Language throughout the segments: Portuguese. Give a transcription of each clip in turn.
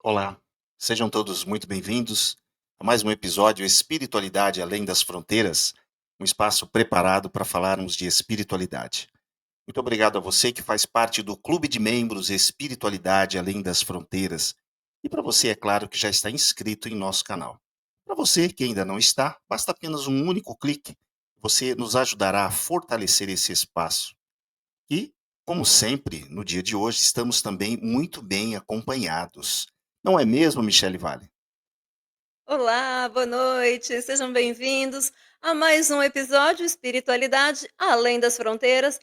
Olá, sejam todos muito bem-vindos a mais um episódio Espiritualidade Além das Fronteiras, um espaço preparado para falarmos de espiritualidade. Muito obrigado a você que faz parte do Clube de Membros Espiritualidade Além das Fronteiras e para você, é claro, que já está inscrito em nosso canal. Para você que ainda não está, basta apenas um único clique, você nos ajudará a fortalecer esse espaço. E, como sempre, no dia de hoje estamos também muito bem acompanhados. Não é mesmo, Michele Vale? Olá, boa noite, sejam bem-vindos a mais um episódio Espiritualidade além das fronteiras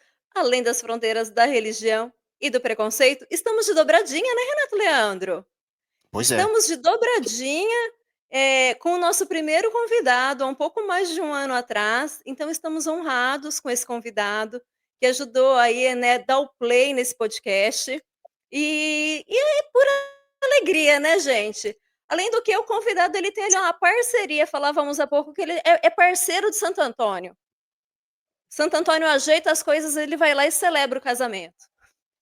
da religião e do preconceito. Estamos de dobradinha, né, Renato Leandro? Pois é, Estamos de dobradinha com o nosso primeiro convidado, há um pouco mais de um ano atrás, então estamos honrados com esse convidado que ajudou aí, né, dar o play nesse podcast. E é pura alegria, né, gente? Além do que, o convidado ele tem ali uma parceria, falávamos há pouco que ele é parceiro de Santo Antônio. Santo Antônio ajeita as coisas, ele vai lá e celebra o casamento.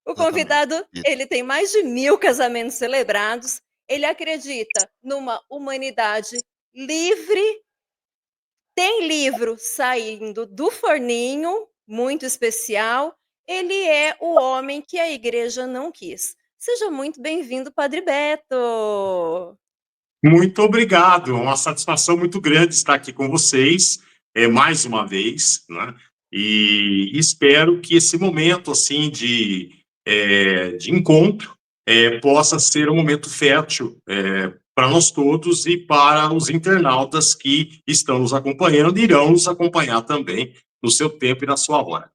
O exatamente. convidado, Isso. ele tem mais de 1000 casamentos celebrados, ele acredita numa humanidade livre, tem livro saindo do forninho, muito especial, ele é o homem que a igreja não quis. Seja muito bem-vindo, Padre Beto. Muito obrigado, é uma satisfação muito grande estar aqui com vocês, mais uma vez, né? E espero que esse momento assim de encontro possa ser um momento fértil para nós todos e para os internautas que estão nos acompanhando e irão nos acompanhar também no seu tempo e na sua hora.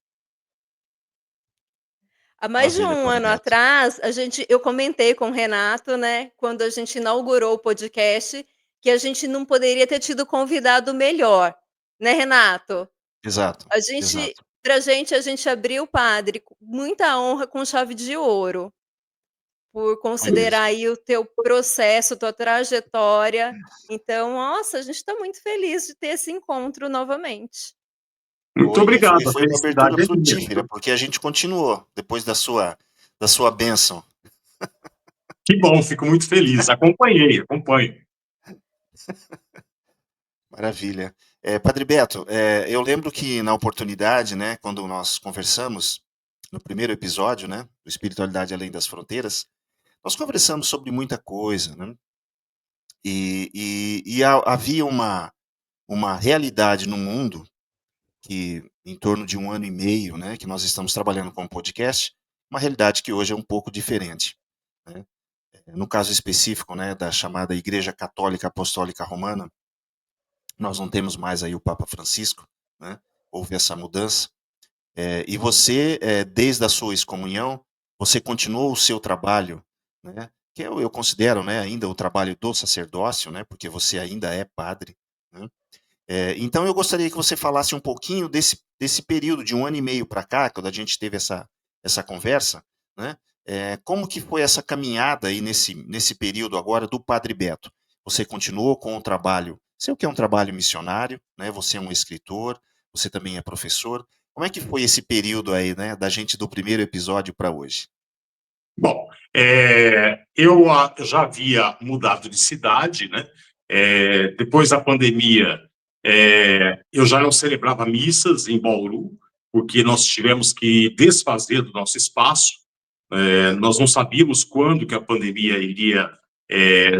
Há mais de Maravilha, um Padre ano Beto. atrás, eu comentei com o Renato, né, quando a gente inaugurou o podcast, que a gente não poderia ter tido convidado melhor, né, Renato? Exato, A gente exato. Pra gente, a gente abriu o padre com muita honra, com chave de ouro, por Foi mesmo. considerar aí o teu processo, tua trajetória. Então, nossa, a gente está muito feliz de ter esse encontro novamente. Muito Foi, foi, obrigado, a foi uma abertura felicidade é minha. frutífera, porque a gente continuou depois da sua bênção. Que bom, fico muito feliz. Acompanho. Maravilha. Padre Beto, eu lembro que na oportunidade, né, quando nós conversamos no primeiro episódio, né, do Espiritualidade Além das Fronteiras, nós conversamos sobre muita coisa, né? E havia uma realidade no mundo que, em torno de um ano e meio, né, que nós estamos trabalhando com o podcast, uma realidade que hoje é um pouco diferente, né? No caso específico, né, da chamada Igreja Católica Apostólica Romana, nós não temos mais aí o Papa Francisco, né? Houve essa mudança. E você, desde a sua excomunhão, você continuou o seu trabalho, né? Que eu considero, né, ainda o trabalho do sacerdócio, né? Porque você ainda é padre, né? Então eu gostaria que você falasse um pouquinho desse período de um ano e meio para cá, quando a gente teve essa conversa, né? Como que foi essa caminhada aí nesse período agora do Padre Beto? Você continuou com o trabalho, sei que é um trabalho missionário, né? Você é um escritor, você também é professor. Como é que foi esse período aí, né, da gente do primeiro episódio para hoje? Bom, eu já havia mudado de cidade, né? Depois da pandemia, eu já não celebrava missas em Bauru, porque nós tivemos que desfazer do nosso espaço. Nós não sabíamos quando que a pandemia iria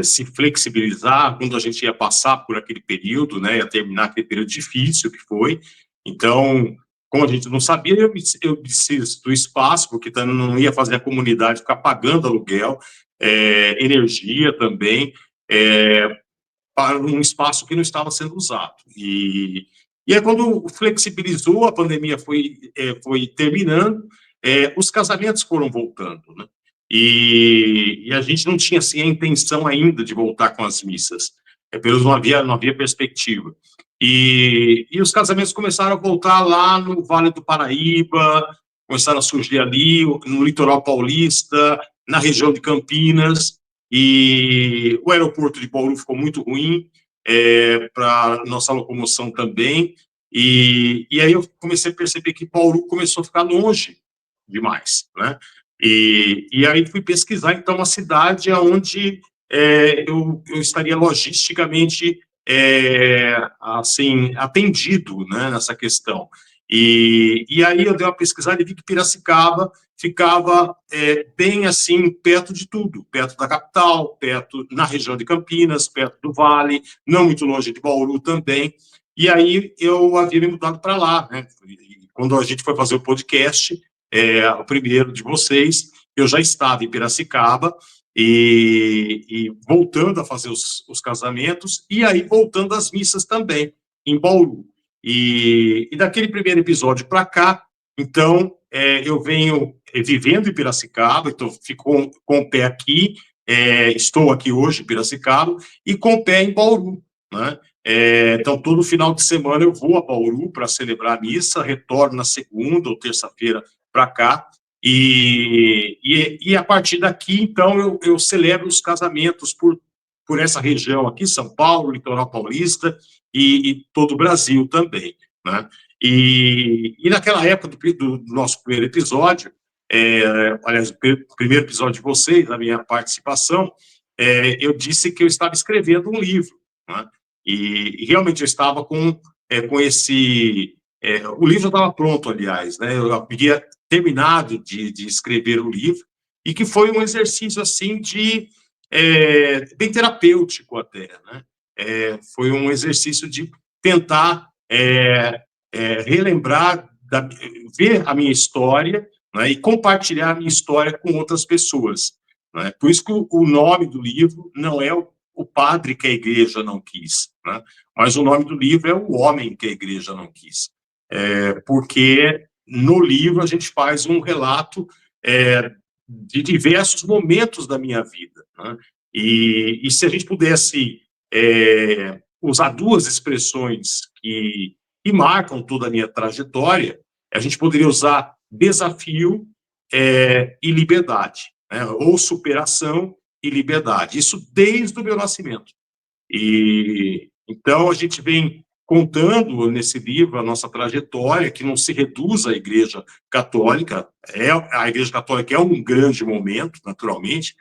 se flexibilizar, quando a gente ia passar por aquele período, né? Ia terminar aquele período difícil que foi. Então, como a gente não sabia, eu preciso do espaço, porque também não ia fazer a comunidade ficar pagando aluguel, energia também, é, para um espaço que não estava sendo usado. E aí, quando flexibilizou, a pandemia foi terminando, os casamentos foram voltando, né? E a gente não tinha assim, a intenção ainda de voltar com as missas, pelo menos não havia perspectiva. E os casamentos começaram a voltar lá no Vale do Paraíba, começaram a surgir ali, no litoral paulista, na região de Campinas, e o aeroporto de Bauru ficou muito ruim para nossa locomoção também, e aí eu comecei a perceber que Bauru começou a ficar longe demais, né? E aí fui pesquisar, então, uma cidade onde eu estaria logisticamente assim, atendido, né, nessa questão. E aí eu dei uma pesquisada e vi que Piracicaba ficava bem assim, perto de tudo, perto da capital, perto na região de Campinas, perto do Vale, não muito longe de Bauru também. E aí eu havia me mudado para lá, né? Quando a gente foi fazer o podcast, o primeiro de vocês, eu já estava em Piracicaba, e voltando a fazer os casamentos, e aí voltando às missas também, em Bauru. E daquele primeiro episódio para cá, então, eu venho vivendo em Piracicaba, então fico com o pé aqui, estou aqui hoje em Piracicaba, e com o pé em Bauru, né? Então, todo final de semana eu vou a Bauru para celebrar a missa, retorno na segunda ou terça-feira para cá, e a partir daqui, então, eu celebro os casamentos por essa região aqui, São Paulo, Litoral Paulista e todo o Brasil também, né? E naquela época do nosso primeiro episódio, aliás, o primeiro episódio de vocês, a minha participação, eu disse que eu estava escrevendo um livro, né? E realmente eu estava com esse... o livro estava pronto, aliás, né? Eu havia terminado de escrever o livro, e que foi um exercício, assim, bem terapêutico até, né? Foi um exercício de tentar relembrar, ver a minha história, né, e compartilhar a minha história com outras pessoas, né? Por isso que o nome do livro não é o padre que a igreja não quis, né? Mas o nome do livro é O Homem que a Igreja Não Quis. Porque no livro a gente faz um relato de diversos momentos da minha vida, né? E se a gente pudesse usar duas expressões que marcam toda a minha trajetória, a gente poderia usar desafio e liberdade, né? Ou superação e liberdade. Isso desde o meu nascimento. E então a gente vem contando nesse livro a nossa trajetória, que não se reduz à Igreja Católica. A Igreja Católica é um grande momento, naturalmente,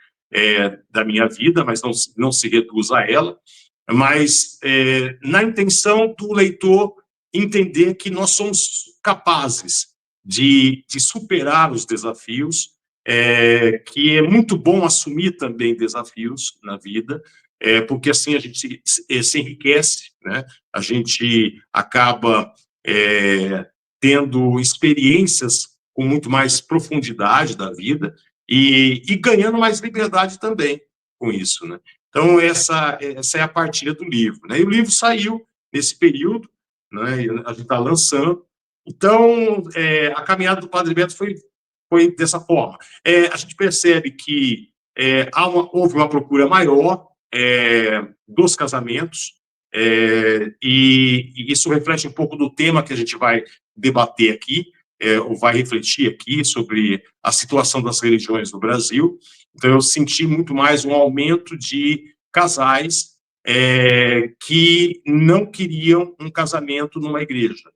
da minha vida, mas não se reduz a ela, mas na intenção do leitor entender que nós somos capazes de superar os desafios, que é muito bom assumir também desafios na vida, porque assim a gente se enriquece, né? A gente acaba tendo experiências com muito mais profundidade da vida e ganhando mais liberdade também com isso, né? Então, essa é a partilha do livro, né? E o livro saiu nesse período, né? A gente está lançando. Então, a caminhada do Padre Beto foi dessa forma. A gente percebe que houve uma procura maior dos casamentos, e isso reflete um pouco do tema que a gente vai debater aqui, ou vai refletir aqui sobre a situação das religiões no Brasil. Então, eu senti muito mais um aumento de casais que não queriam um casamento numa igreja,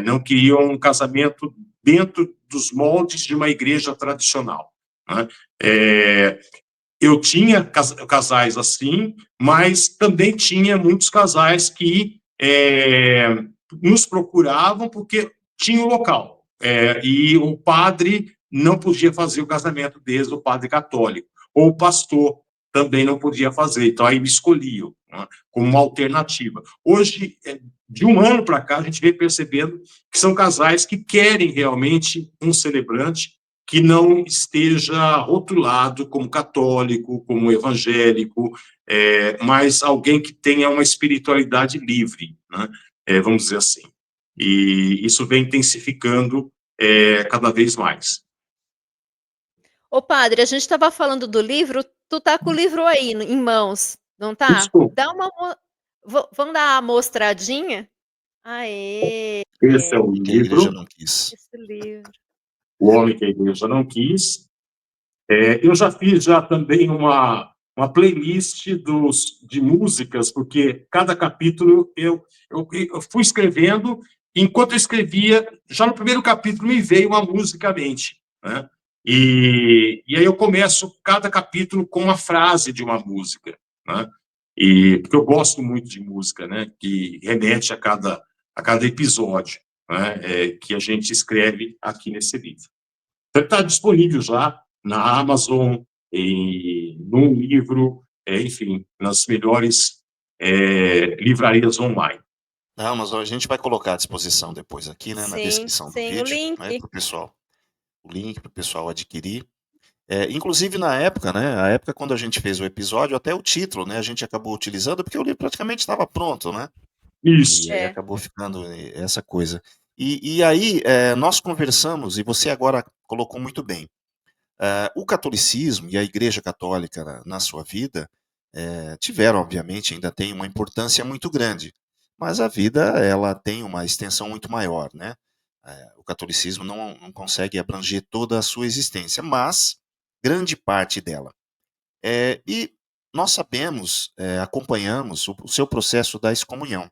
não queriam um casamento dentro dos moldes de uma igreja tradicional, né? Eu tinha casais assim, mas também tinha muitos casais que nos procuravam porque tinha o local, e o padre não podia fazer o casamento deles, o padre católico, ou o pastor também não podia fazer, então aí me escolhiam, né, como uma alternativa. Hoje, de um ano para cá, a gente vem percebendo que são casais que querem realmente um celebrante que não esteja rotulado como católico, como evangélico, mas alguém que tenha uma espiritualidade livre, né? Vamos dizer assim. E isso vem intensificando cada vez mais. Ô padre, a gente estava falando do livro, tu tá com o livro aí em mãos, não tá? Isso. Dá uma vamos dar uma mostradinha? Aê, Esse é o Que a igreja livro, não quis. esse livro. O Homem que a Igreja Não Quis. Eu já fiz também uma playlist de músicas, porque cada capítulo eu fui escrevendo, enquanto eu escrevia, já no primeiro capítulo me veio uma música à mente, né? E aí eu começo cada capítulo com uma frase de uma música, né? Porque eu gosto muito de música, né? Que remete a cada episódio, né? Que a gente escreve aqui nesse livro. Então, está disponível já na Amazon, num livro, enfim, nas melhores livrarias online. Não, mas a gente vai colocar à disposição depois aqui, né, na Sim, descrição do sim, o vídeo, né, link. para o pessoal, o link para o pessoal adquirir. Inclusive na época, né, a época quando a gente fez o episódio, até o título, né, a gente acabou utilizando porque o livro praticamente estava pronto, né? Isso. E aí acabou ficando essa coisa. E aí nós conversamos, e você agora colocou muito bem, o catolicismo e a Igreja Católica na sua vida tiveram, obviamente, ainda tem uma importância muito grande, mas a vida ela tem uma extensão muito maior, né? O catolicismo não consegue abranger toda a sua existência, mas grande parte dela. E nós sabemos, acompanhamos o seu processo da excomunhão.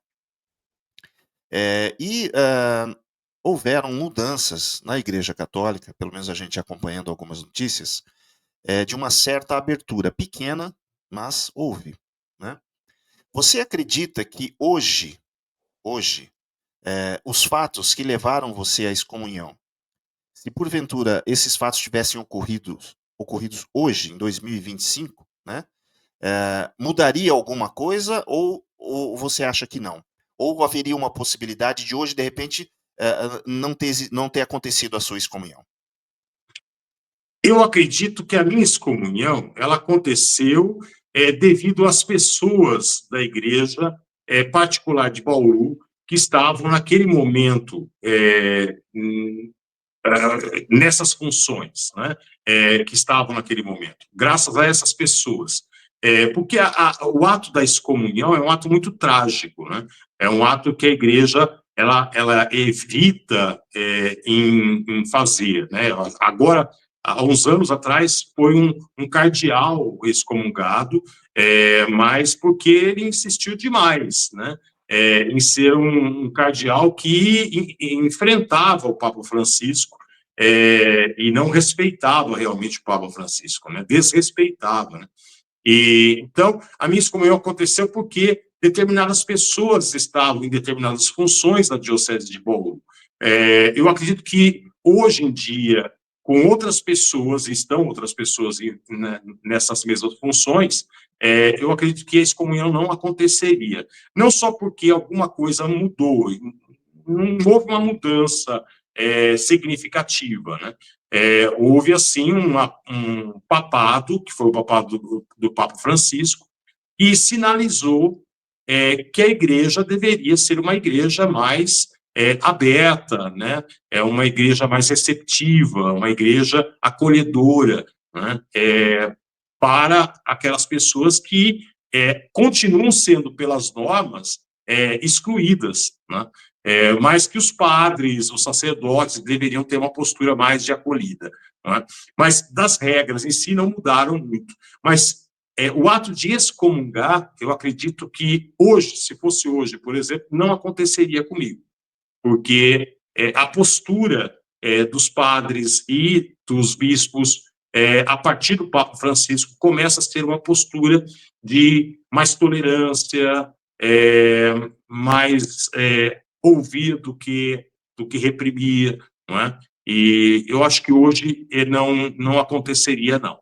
Houveram mudanças na Igreja Católica, pelo menos a gente acompanhando algumas notícias, de uma certa abertura, pequena, mas houve, né? Você acredita que hoje, os fatos que levaram você à excomunhão, se porventura esses fatos tivessem ocorridos hoje, em 2025, né? Mudaria alguma coisa ou você acha que não? Ou haveria uma possibilidade de hoje, de repente, não ter acontecido a sua excomunhão? Eu acredito que a minha excomunhão ela aconteceu devido às pessoas da igreja particular de Bauru que estavam naquele momento nessas funções, né, que estavam naquele momento, graças a essas pessoas. Porque o ato da excomunhão é um ato muito trágico, né? É um ato que a igreja ela evita em fazer, né? Agora, há uns anos atrás, foi um cardeal excomungado, mas porque ele insistiu demais, né? Em ser um cardeal que enfrentava o Papa Francisco e não respeitava realmente o Papa Francisco, né? Desrespeitava, né? Então, a minha excomunhão aconteceu porque determinadas pessoas estavam em determinadas funções na Diocese de Bauru. Eu acredito que, hoje em dia, com outras pessoas, estão outras pessoas nessas mesmas funções, eu acredito que a excomunhão não aconteceria. Não só porque alguma coisa mudou, não houve uma mudança significativa, né? Houve, assim, um papado, que foi o papado do Papa Francisco, e sinalizou que a igreja deveria ser uma igreja mais aberta, né? Uma igreja mais receptiva, uma igreja acolhedora, né? Para aquelas pessoas que continuam sendo, pelas normas, excluídas, né? Mas que os padres, os sacerdotes deveriam ter uma postura mais de acolhida, né? Mas das regras em si não mudaram muito. Mas o ato de excomungar, eu acredito que hoje, se fosse hoje, por exemplo, não aconteceria comigo, porque a postura dos padres e dos bispos, a partir do Papa Francisco, começa a ser uma postura de mais tolerância, mais ouvir do que reprimir, não é? E eu acho que hoje não aconteceria, não.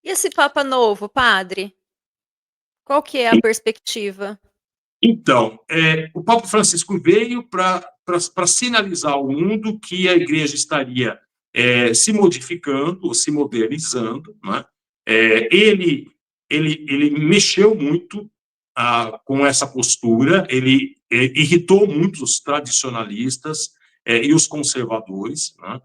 E esse Papa novo, padre? Qual que é a perspectiva? Então, o Papa Francisco veio para sinalizar ao mundo que a igreja estaria se modificando, ou se modernizando, né? Ele mexeu muito com essa postura, ele irritou muito os tradicionalistas e os conservadores, né?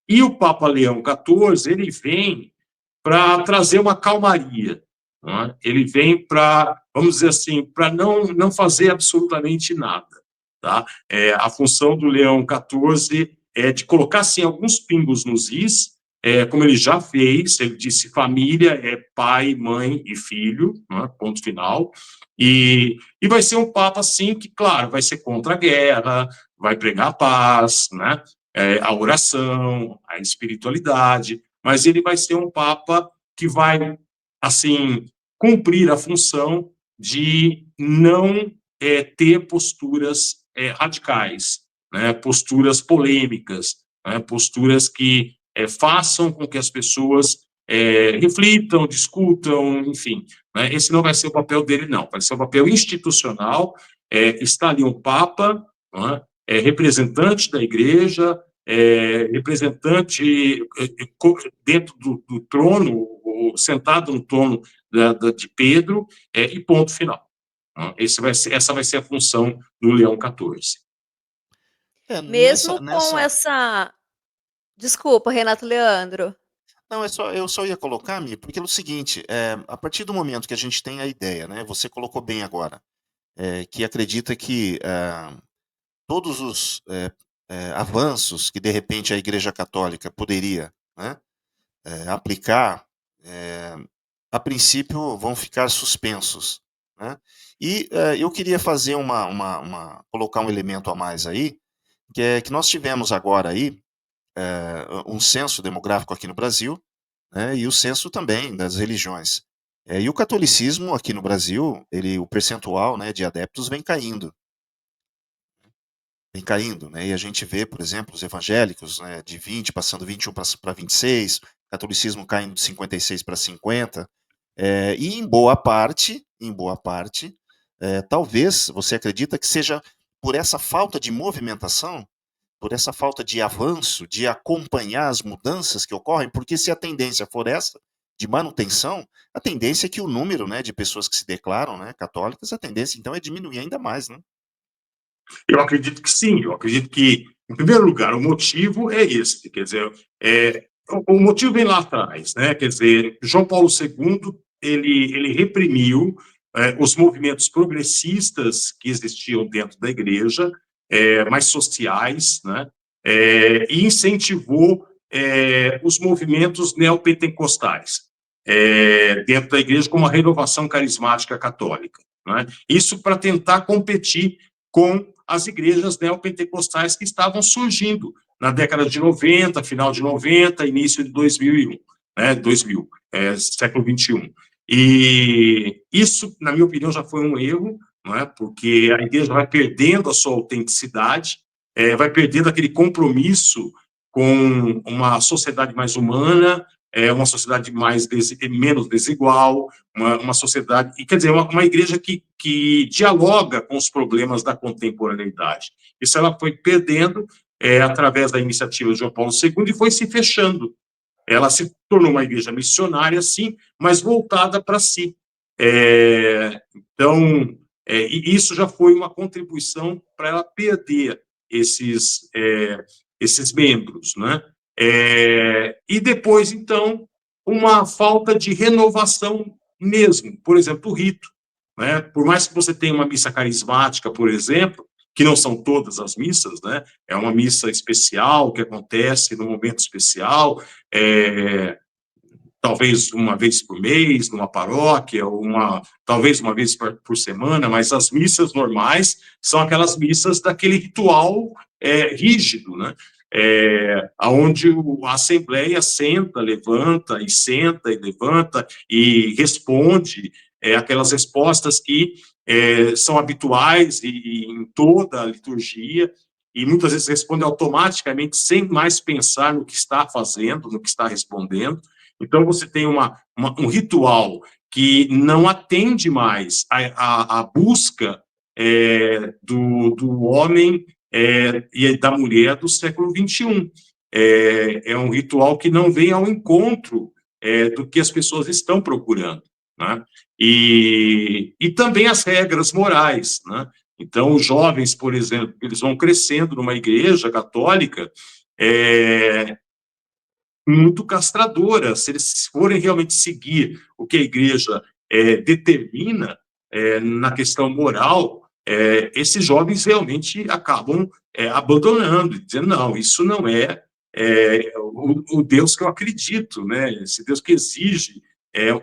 E o Papa Leão XIV, ele vem para trazer uma calmaria, né? Ele vem para, vamos dizer assim, para não fazer absolutamente nada, tá? A função do Leão XIV é de colocar, assim, alguns pingos nos is, como ele já fez. Ele disse: família é pai, mãe e filho, né? Ponto final. E vai ser um papa, assim, que, claro, vai ser contra a guerra, vai pregar a paz, né? a oração, a espiritualidade, mas ele vai ser um Papa que vai, assim, cumprir a função de não ter posturas radicais, né, posturas polêmicas, né, posturas que façam com que as pessoas reflitam, discutam, enfim. Né, esse não vai ser o papel dele, não. Vai ser o papel institucional. Está ali um Papa, né, representante da Igreja, representante dentro do trono, sentado no trono de Pedro, e ponto final. Essa vai ser a função do Leão XIV. Mesmo com essa... Desculpa, Renato Leandro. Não, eu só ia colocar, Mi, porque é o seguinte, a partir do momento que a gente tem a ideia, né, você colocou bem agora, que acredita que todos os avanços que, de repente, a Igreja Católica poderia, né, aplicar, a princípio, vão ficar suspensos. Né? E eu queria fazer colocar um elemento a mais aí, que é que nós tivemos agora aí um censo demográfico aqui no Brasil, né, e o censo também das religiões. E o catolicismo aqui no Brasil, o percentual, né, de adeptos vem caindo. Né, e a gente vê, por exemplo, os evangélicos, né, de 20, passando 21 para 26, o catolicismo caindo de 56 para 50, e em boa parte, talvez você acredita que seja por essa falta de movimentação, por essa falta de avanço, de acompanhar as mudanças que ocorrem, porque se a tendência for essa, de manutenção, a tendência é que o número, né, de pessoas que se declaram, né, católicas, a tendência então é diminuir ainda mais, né? Eu acredito que sim, eu acredito que, em primeiro lugar, o motivo é esse, quer dizer, o motivo vem lá atrás, né, quer dizer, João Paulo II, ele reprimiu os movimentos progressistas que existiam dentro da igreja, mais sociais, né, e incentivou os movimentos neopentecostais dentro da igreja como uma renovação carismática católica. Né? Isso para tentar competir com as igrejas neopentecostais que estavam surgindo na década de 90, final de 90, início de 2001, né, 2000, século 21. E isso, na minha opinião, já foi um erro, não é? Porque a igreja vai perdendo a sua autenticidade, vai perdendo aquele compromisso com uma sociedade mais humana, uma sociedade menos desigual, uma sociedade, quer dizer, uma igreja que dialoga com os problemas da contemporaneidade. Isso ela foi perdendo através da iniciativa de João Paulo II e foi se fechando. Ela se tornou uma igreja missionária, sim, mas voltada para si. Então, isso já foi uma contribuição para ela perder esses membros, né? E depois, então, uma falta de renovação mesmo. Por exemplo, o rito. Né? Por mais que você tenha uma missa carismática, por exemplo, que não são todas as missas, né? É uma missa especial que acontece num momento especial, talvez uma vez por mês, numa paróquia, talvez uma vez por semana, mas as missas normais são aquelas missas daquele ritual rígido, né? Onde a Assembleia senta, levanta e levanta e responde aquelas respostas que são habituais em toda a liturgia, e muitas vezes responde automaticamente, sem mais pensar no que está fazendo, no que está respondendo. Então, você tem um ritual que não atende mais à busca do homem e da mulher do século XXI. É um ritual que não vem ao encontro do que as pessoas estão procurando. Né? E também as regras morais. Né? Então, os jovens, por exemplo, eles vão crescendo numa igreja católica muito castradora. Se eles forem realmente seguir o que a igreja determina na questão moral, esses jovens realmente acabam abandonando, dizendo, não, isso não é o Deus que eu acredito, né? Esse Deus que exige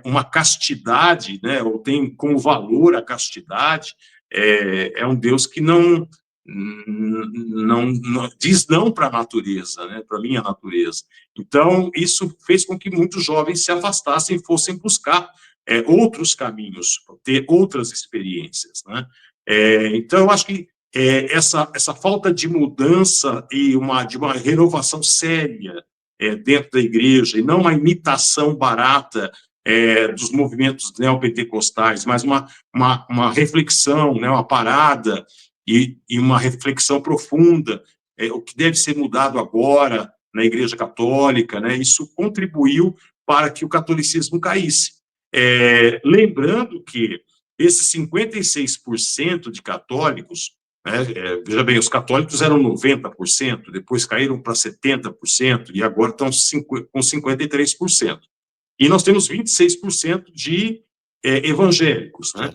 uma castidade, né? Ou tem como valor a castidade, é um Deus que não não diz não para a natureza, né, para a minha natureza. Então, isso fez com que muitos jovens se afastassem e fossem buscar outros caminhos, ter outras experiências, né? Então, eu acho que essa falta de mudança e de uma renovação séria dentro da igreja, e não uma imitação barata dos movimentos neopentecostais, mas uma reflexão, né, uma parada e uma reflexão profunda, o que deve ser mudado agora na Igreja Católica, né, isso contribuiu para que o catolicismo caísse. Lembrando que esses 56% de católicos, né, veja bem, os católicos eram 90%, depois caíram para 70%, e agora estão com 53%. E nós temos 26% de evangélicos, né?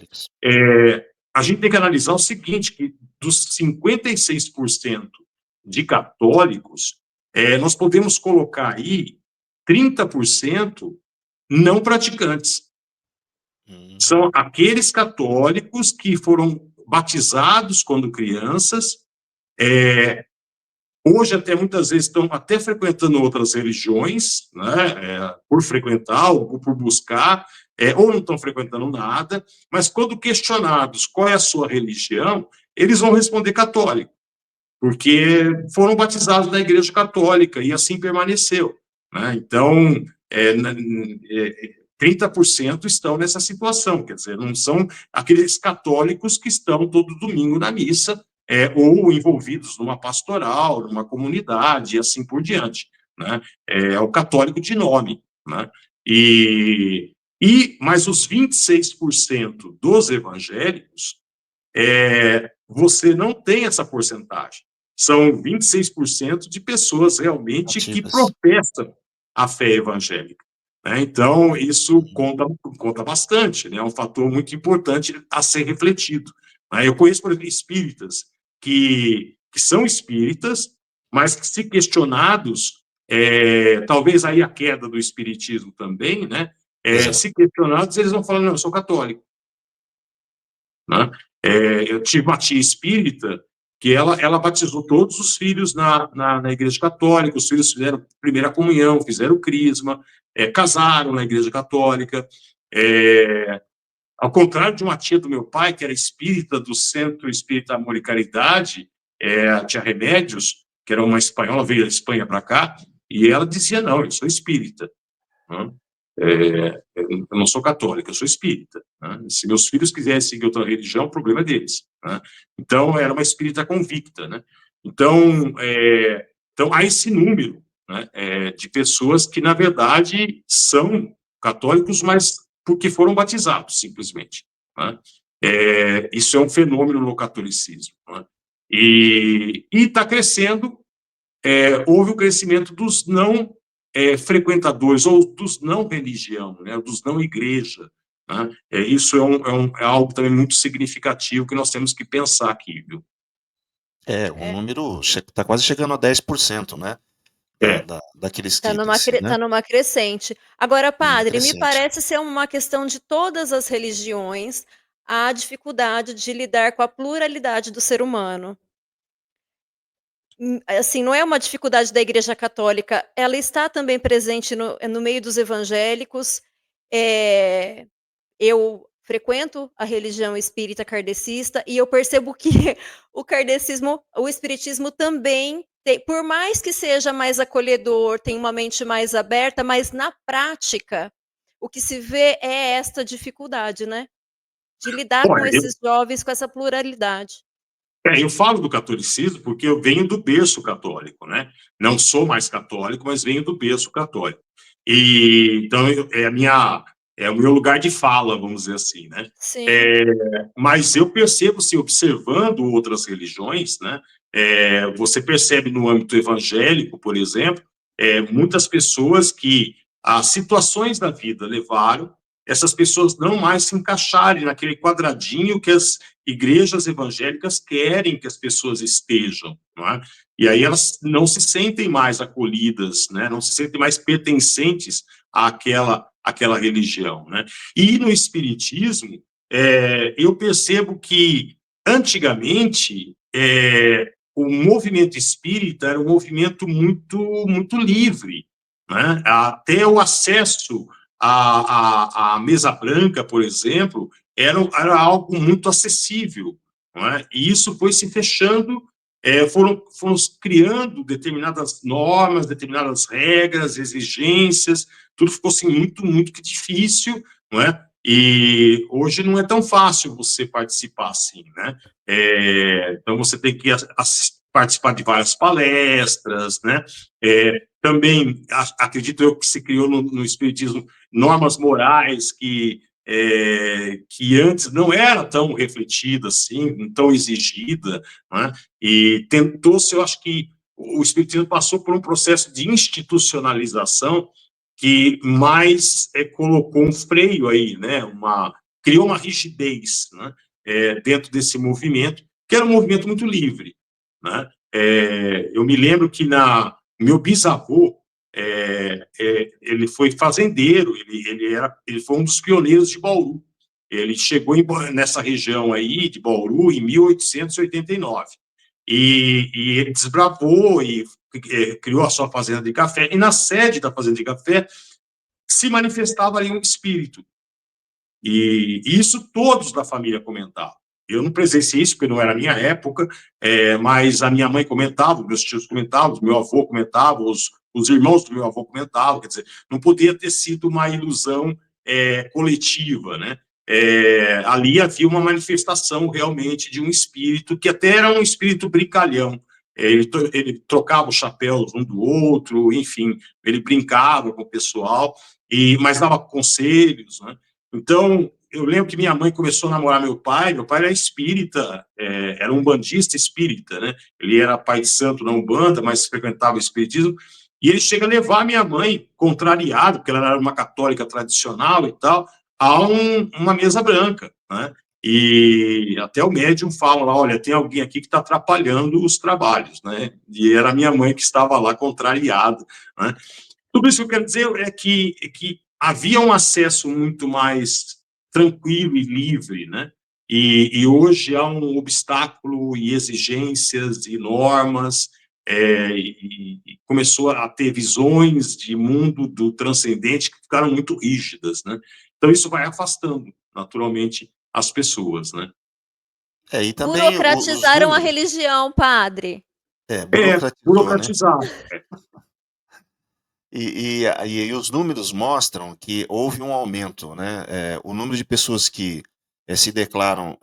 A gente tem que analisar o seguinte, que dos 56% de católicos, nós podemos colocar aí 30% não praticantes. São aqueles católicos que foram batizados quando crianças, hoje até muitas vezes estão até frequentando outras religiões, né, por frequentar ou por buscar, ou não estão frequentando nada, mas quando questionados qual é a sua religião, eles vão responder católico, porque foram batizados na Igreja Católica e assim permaneceu, né? Então, 30% estão nessa situação, quer dizer, não são aqueles católicos que estão todo domingo na missa, ou envolvidos numa pastoral, numa comunidade, e assim por diante, né? O católico de nome, né? Mas os 26% dos evangélicos, você não tem essa porcentagem. São 26% de pessoas realmente que professam a fé evangélica, né? Então, isso conta bastante, né? É um fator muito importante a ser refletido, né? Eu conheço, por exemplo, espíritas que são espíritas, mas que, se questionados, talvez aí a queda do espiritismo também, né? Se questionados, eles vão falar, não, eu sou católico, né? Eu tive uma tia espírita que ela batizou todos os filhos na Igreja Católica, os filhos fizeram primeira comunhão, fizeram crisma, casaram na Igreja Católica, ao contrário de uma tia do meu pai, que era espírita do Centro Espírita Amor e Caridade, a tia Remédios, que era uma espanhola, veio da Espanha para cá, e ela dizia, não, eu sou espírita, né? Eu não sou católica, eu sou espírita, né? Se meus filhos quiserem seguir outra religião, o problema é deles, né? Então, era uma espírita convicta, né? Então, há esse número, né, de pessoas que, na verdade, são católicos, mas porque foram batizados, simplesmente, né? Isso é um fenômeno no catolicismo, né? E está crescendo. Houve o crescimento dos não frequentadores, ou dos não religião, né, dos não igreja, né? Isso é algo também muito significativo que nós temos que pensar aqui, viu? O número está quase chegando a 10%, né? Daqueles que Está numa crescente. Agora, padre, me crescente. parece ser uma questão de todas as religiões a dificuldade de lidar com a pluralidade do ser humano. Assim, não é uma dificuldade da Igreja Católica, ela está também presente no meio dos evangélicos. Eu frequento a religião espírita kardecista e eu percebo que o espiritismo também tem, por mais que seja mais acolhedor, tem uma mente mais aberta, mas na prática, o que se vê é esta dificuldade, né? De lidar com esses jovens, com essa pluralidade. Eu falo do catolicismo porque eu venho do berço católico, né? Não sou mais católico, mas venho do berço católico. Então, é o meu lugar de fala, vamos dizer assim, né? Sim. Mas eu percebo, se observando outras religiões, né? Você percebe no âmbito evangélico, por exemplo, muitas pessoas que as situações da vida levaram essas pessoas não mais se encaixarem naquele quadradinho que as igrejas evangélicas querem que as pessoas estejam, não é? E aí elas não se sentem mais acolhidas, né? Não se sentem mais pertencentes àquela religião, né? E no espiritismo, eu percebo que antigamente, o movimento espírita era um movimento muito livre, né? Até o acesso à mesa branca, por exemplo, era algo muito acessível, não é? E isso foi se fechando, foram criando determinadas normas, determinadas regras, exigências, tudo ficou assim, muito difícil, não é? E hoje não é tão fácil você participar assim, né? Então você tem que participar de várias palestras, né? Também acredito eu que se criou no Espiritismo normas morais que antes não era tão refletida assim, tão exigida, né? E tentou-se, eu acho que o Espiritismo passou por um processo de institucionalização que mais colocou um freio aí, né? Criou uma rigidez, né? Dentro desse movimento, que era um movimento muito livre, né? Eu me lembro que meu bisavô, ele foi fazendeiro, ele foi um dos pioneiros de Bauru. Ele chegou nessa região aí de Bauru em 1889. E ele desbravou e criou a sua fazenda de café. E na sede da fazenda de café se manifestava ali um espírito. E isso todos da família comentavam. Eu não presenciei isso, porque não era a minha época, mas a minha mãe comentava, meus tios comentavam, meu avô comentava, os irmãos do meu avô comentavam, quer dizer, não podia ter sido uma ilusão coletiva, né? Ali havia uma manifestação realmente de um espírito, que até era um espírito brincalhão. Ele trocava os chapéus um do outro, enfim, ele brincava com o pessoal, mas dava conselhos, né? Então, eu lembro que minha mãe começou a namorar meu pai era espírita, era um bandista espírita, né? Ele era pai de santo na Umbanda, mas frequentava o espiritismo, e ele chega a levar minha mãe, contrariado, porque ela era uma católica tradicional e tal, uma mesa branca, né? E até o médium fala lá, olha, tem alguém aqui que está atrapalhando os trabalhos, né? E era minha mãe que estava lá contrariada, né? Tudo isso que eu quero dizer é que havia um acesso muito mais tranquilo e livre, né? E hoje há um obstáculo e exigências e normas, e começou a ter visões de mundo do transcendente que ficaram muito rígidas, né? Então isso vai afastando, naturalmente, as pessoas, né? E também os Burocratizaram a números. religião, padre. Burocratizou, né? Burocratizar. E os números mostram que houve um aumento, né? O número de pessoas que se declaram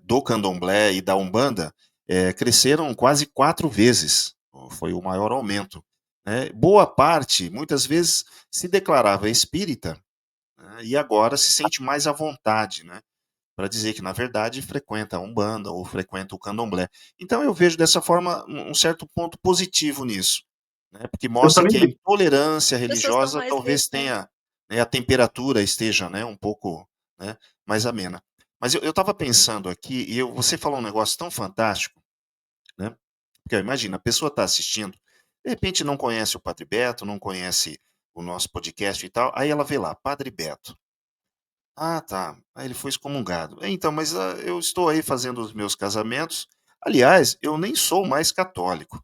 do candomblé e da umbanda cresceram quase 4 vezes. Foi o maior aumento, né? Boa parte, muitas vezes, se declarava espírita, né? E agora se sente mais à vontade, né? Para dizer que, na verdade, frequenta a umbanda ou frequenta o candomblé. Então eu vejo dessa forma um certo ponto positivo nisso, né? Porque Eu mostra também que a vi. intolerância As pessoas estão religiosa mais talvez tenha, né, a temperatura esteja, né, um pouco, né, mais amena. Mas eu estava pensando aqui, e você falou um negócio tão fantástico, né? Porque imagina, a pessoa está assistindo, de repente não conhece o Padre Beto, não conhece o nosso podcast e tal, aí ela vê lá, Padre Beto. Ah, tá. Aí ele foi excomungado. Então, mas eu estou aí fazendo os meus casamentos. Aliás, eu nem sou mais católico.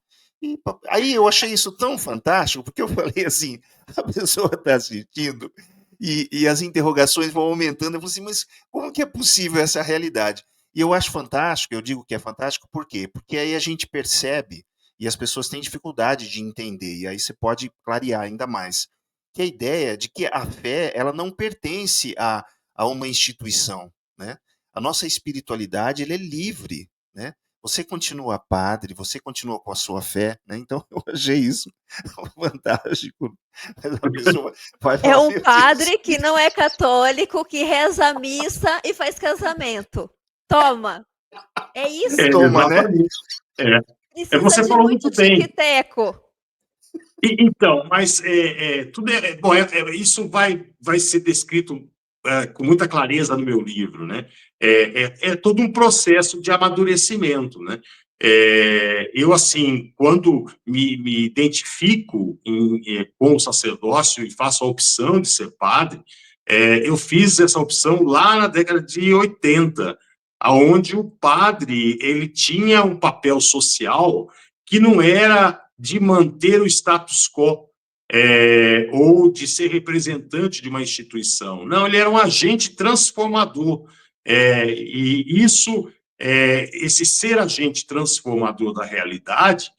Aí eu achei isso tão fantástico, porque eu falei assim: a pessoa está assistindo e as interrogações vão aumentando. Eu falei assim, mas como que é possível essa realidade? E eu acho fantástico, eu digo que é fantástico, por quê? Porque aí a gente percebe e as pessoas têm dificuldade de entender, e aí você pode clarear ainda mais. Que a ideia de que a fé, ela não pertence a uma instituição, né? A nossa espiritualidade, ele é livre, né? Você continua padre, você continua com a sua fé, né? Então eu achei isso fantástico. Mas a pessoa vai É falar, um meu Deus. padre que não é católico, que reza a missa e faz casamento. Toma. É isso. Toma, né? Exatamente. Precisa Você de falou muito muito bem. tique-teco. Então, mas tudo bom, isso vai ser descrito com muita clareza no meu livro, né? É todo um processo de amadurecimento, né? Eu, assim, quando me identifico com o sacerdócio e faço a opção de ser padre, eu fiz essa opção lá na década de 80, onde o padre ele tinha um papel social que não era de manter o status quo, ou de ser representante de uma instituição. Não, ele era um agente transformador. E isso, esse ser agente transformador da realidade,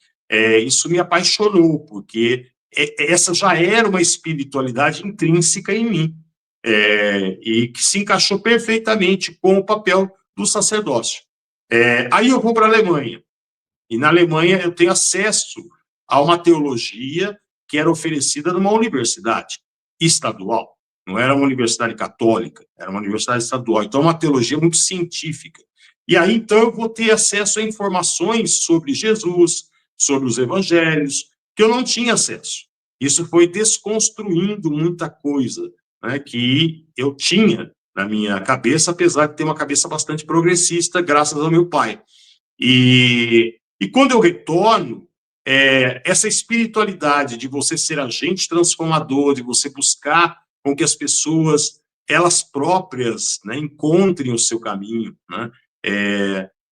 isso me apaixonou, porque essa já era uma espiritualidade intrínseca em mim, e que se encaixou perfeitamente com o papel do sacerdócio. Aí eu vou para a Alemanha, e na Alemanha eu tenho acesso a uma teologia que era oferecida numa universidade estadual. Não era uma universidade católica, era uma universidade estadual. Então, é uma teologia muito científica. E aí, então, eu vou ter acesso a informações sobre Jesus, sobre os evangelhos, que eu não tinha acesso. Isso foi desconstruindo muita coisa, né, que eu tinha na minha cabeça, apesar de ter uma cabeça bastante progressista, graças ao meu pai. E quando eu retorno, essa espiritualidade de você ser agente transformador, de você buscar com que as pessoas, elas próprias, né, encontrem o seu caminho, né?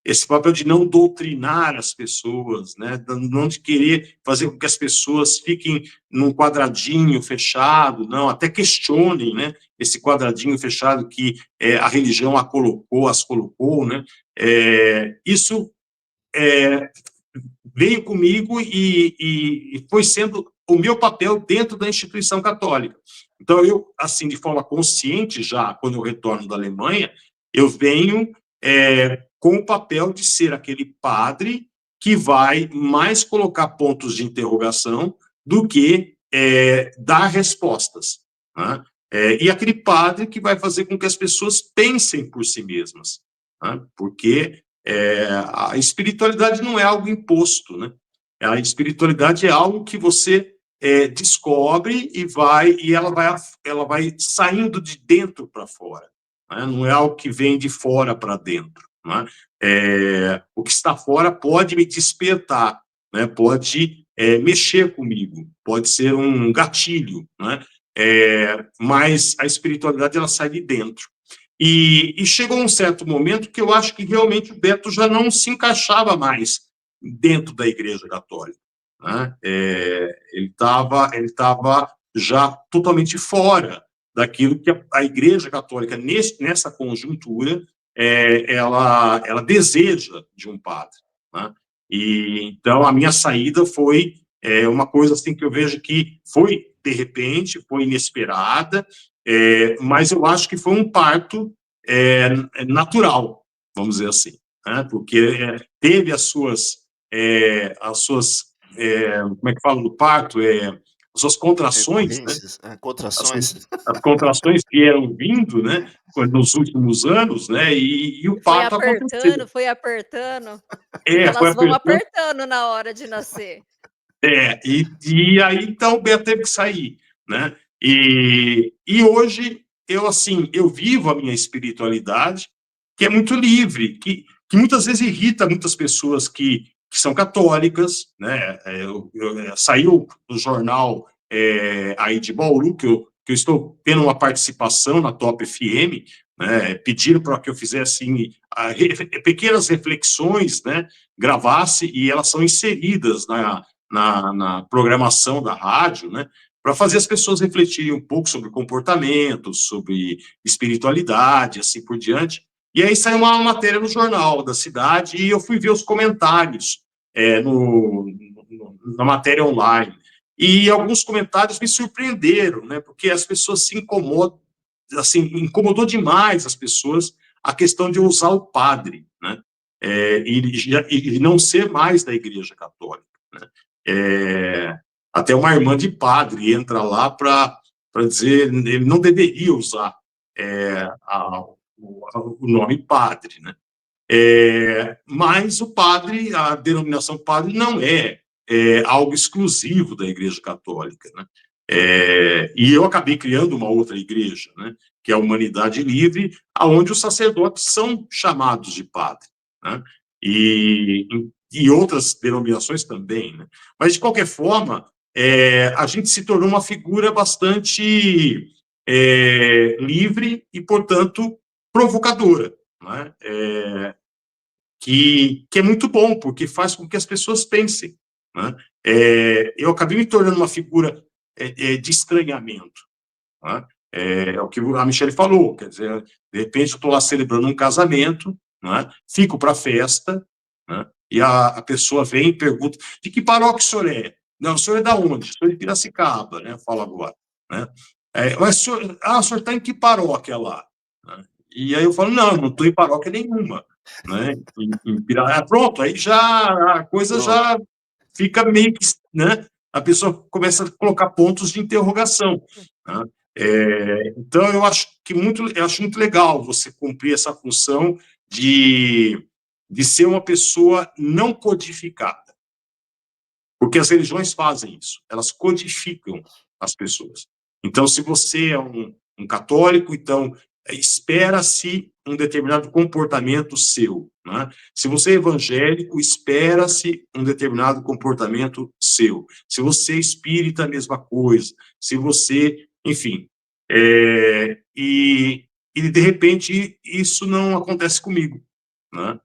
Esse papel de não doutrinar as pessoas, né, não de querer fazer com que as pessoas fiquem num quadradinho fechado, não, até questionem, né, esse quadradinho fechado que a religião as colocou, né? Isso veio comigo e foi sendo o meu papel dentro da instituição católica. Então, eu, assim, de forma consciente, já quando eu retorno da Alemanha, eu venho com o papel de ser aquele padre que vai mais colocar pontos de interrogação do que dar respostas, né? E aquele padre que vai fazer com que as pessoas pensem por si mesmas, né? Porque a espiritualidade não é algo imposto, né? A espiritualidade é algo que você descobre e ela vai saindo de dentro para fora, né? Não é algo que vem de fora para dentro, né? O que está fora pode me despertar, né? Pode mexer comigo, pode ser um gatilho, né? Mas a espiritualidade ela sai de dentro. E chegou um certo momento que eu acho que realmente o Beto já não se encaixava mais dentro da Igreja Católica, né? Ele estava já totalmente fora daquilo que a Igreja Católica, nessa conjuntura, ela deseja de um padre, né? E então a minha saída foi uma coisa assim que eu vejo que foi de repente, foi inesperada, mas eu acho que foi um parto natural, vamos dizer assim, né? Porque teve as suas como é que fala no parto? As suas contrações, né? Contrações. As contrações vieram vindo, né? Nos últimos anos, né? E o parto aconteceu. Foi apertando. Foi Elas vão apertando. apertando na hora de nascer. E aí, então, o Beto teve que sair, né? E hoje, eu vivo a minha espiritualidade, que é muito livre, que muitas vezes irrita muitas pessoas que são católicas, né? Saiu no jornal aí de Bauru, que eu estou tendo uma participação na Top FM, né? Pediram para que eu fizesse pequenas reflexões, né? Gravasse, e elas são inseridas na programação da rádio, né, para fazer as pessoas refletirem um pouco sobre comportamento, sobre espiritualidade, assim por diante. E aí saiu uma matéria no jornal da cidade e eu fui ver os comentários na matéria online. E alguns comentários me surpreenderam, né, porque as pessoas se incomodam, assim, incomodou demais as pessoas a questão de usar o padre, né, e não ser mais da Igreja Católica, né? Até uma irmã de padre entra lá para dizer ele não deveria usar o nome padre, né? Mas o padre, a denominação padre não é algo exclusivo da Igreja Católica, né? E eu acabei criando uma outra igreja, né, que é a Humanidade Livre, aonde os sacerdotes são chamados de padre, né? E outras denominações também, né? Mas, de qualquer forma, a gente se tornou uma figura bastante livre e, portanto, provocadora, né, que é muito bom, porque faz com que as pessoas pensem, né? Eu acabei me tornando uma figura de estranhamento, né? É o que a Michelle falou, quer dizer, de repente eu estou lá celebrando um casamento, né? Fico para a festa, né? E a pessoa vem e pergunta, de que paróquia o senhor é? Não, o senhor é da onde? O senhor é de Piracicaba, né? Fala agora, né? Mas o senhor está em que paróquia lá? Né? E aí eu falo, não estou em paróquia nenhuma, né? Pronto, aí já a coisa Pronto. já fica meio que, né? A pessoa começa a colocar pontos de interrogação, né? Então eu acho muito legal você cumprir essa função de ser uma pessoa não codificada, porque as religiões fazem isso, elas codificam as pessoas. Então, se você é um católico, então espera-se um determinado comportamento seu, né? Se você é evangélico, espera-se um determinado comportamento seu. Se você é espírita, a mesma coisa. Se você, enfim, e de repente isso não acontece comigo, né?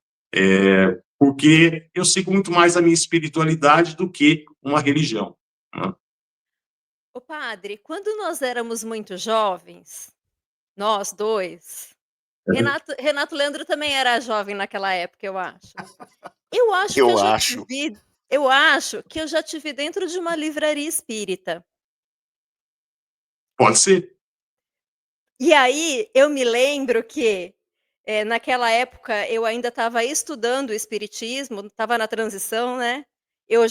Porque eu sigo muito mais a minha espiritualidade do que uma religião, né? Ô padre, quando nós éramos muito jovens, nós 2, Renato Leandro também era jovem naquela época, eu acho. Eu acho que eu Eu já te acho. vi eu acho que eu já te vi dentro de uma livraria espírita. Pode ser. E aí, eu me lembro que, naquela época eu ainda estava estudando o espiritismo, estava na transição, né. Eu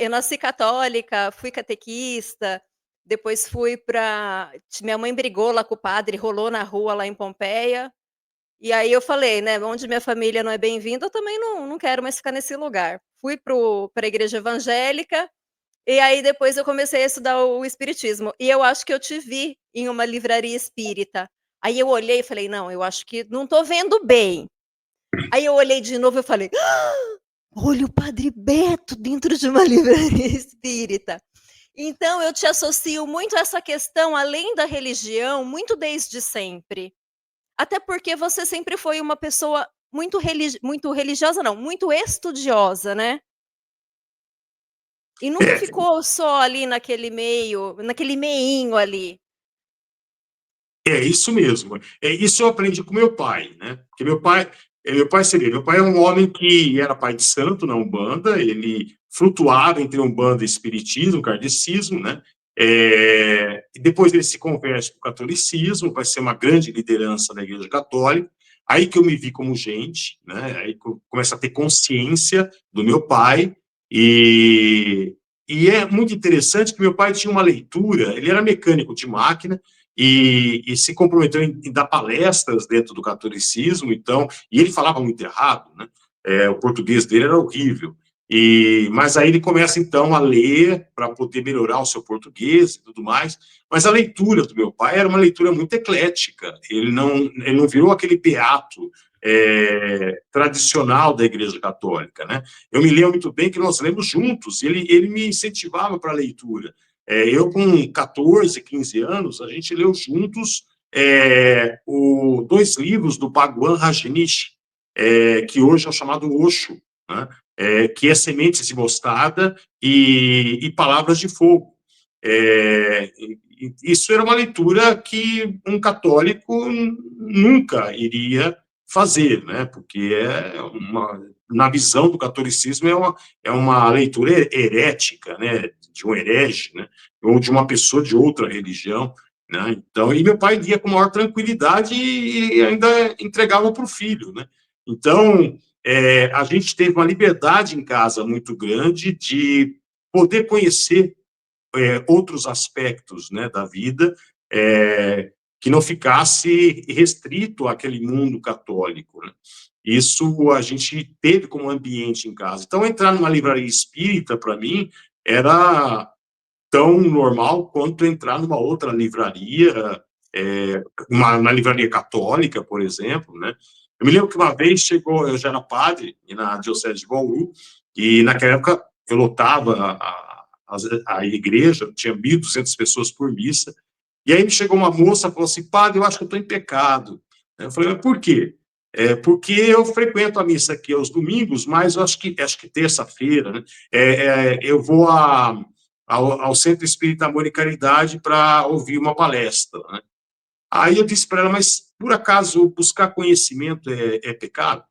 nasci católica, fui catequista, depois fui pra minha mãe brigou lá com o padre, rolou na rua lá em Pompeia, e aí eu falei, né: "Onde minha família não é bem-vinda, eu também não quero mais ficar nesse lugar". Fui pra igreja evangélica, e aí depois eu comecei a estudar o espiritismo, e eu acho que eu te vi em uma livraria espírita. Aí eu olhei e falei: "Não, eu acho que não tô vendo bem". Aí eu olhei de novo e eu falei: "Ah, olha o Padre Beto dentro de uma livraria espírita". Então eu te associo muito a essa questão, além da religião, muito desde sempre. Até porque você sempre foi uma pessoa muito religiosa não, muito estudiosa, né. E nunca É, ficou só ali naquele meinho ali. É isso mesmo. Isso eu aprendi com meu pai, né? Porque meu pai é um homem que era pai de santo na Umbanda, ele flutuava entre Umbanda e Espiritismo, Kardecismo, né? E depois ele se converte para o catolicismo, vai ser uma grande liderança da Igreja Católica. Aí que eu me vi como gente, né? Aí que eu começo a ter consciência do meu pai e é muito interessante que meu pai tinha uma leitura, ele era mecânico de máquina, e se comprometeu em dar palestras dentro do catolicismo, então, e ele falava muito errado, né? O português dele era horrível. Mas aí ele começa, então, a ler para poder melhorar o seu português e tudo mais. Mas a leitura do meu pai era uma leitura muito eclética. Ele não virou aquele beato tradicional da Igreja Católica, né? Eu me lembro muito bem que nós lemos juntos, ele me incentivava para a leitura. Eu, com 14, 15 anos, a gente leu juntos 2 livros do Bhagwan Rajneesh, que hoje é o chamado Osho, né? Que é Sementes de Mostarda e Palavras de Fogo. Isso era uma leitura que um católico nunca iria fazer, né? Porque na visão do catolicismo é uma leitura herética, né? De um herege, né? Ou de uma pessoa de outra religião, né? Então, e meu pai lia com maior tranquilidade e ainda entregava para o filho, né? Então, a gente teve uma liberdade em casa muito grande de poder conhecer outros aspectos, né, da vida, que não ficasse restrito àquele mundo católico, né? Isso a gente teve como ambiente em casa. Então, entrar numa livraria espírita, para mim, era tão normal quanto entrar numa outra livraria, uma livraria católica, por exemplo, né? Eu me lembro que uma vez eu já era padre na Diocese de Bauru, e naquela época eu lotava a igreja, tinha 1.200 pessoas por missa, e aí me chegou uma moça e falou assim: padre, eu acho que eu estou em pecado. Eu falei: mas por quê? porque eu frequento a missa aqui aos domingos, mas eu acho que terça-feira, né, eu vou ao Centro Espírita Amor e Caridade para ouvir uma palestra, né? Aí eu disse para ela, mas por acaso buscar conhecimento é pecado?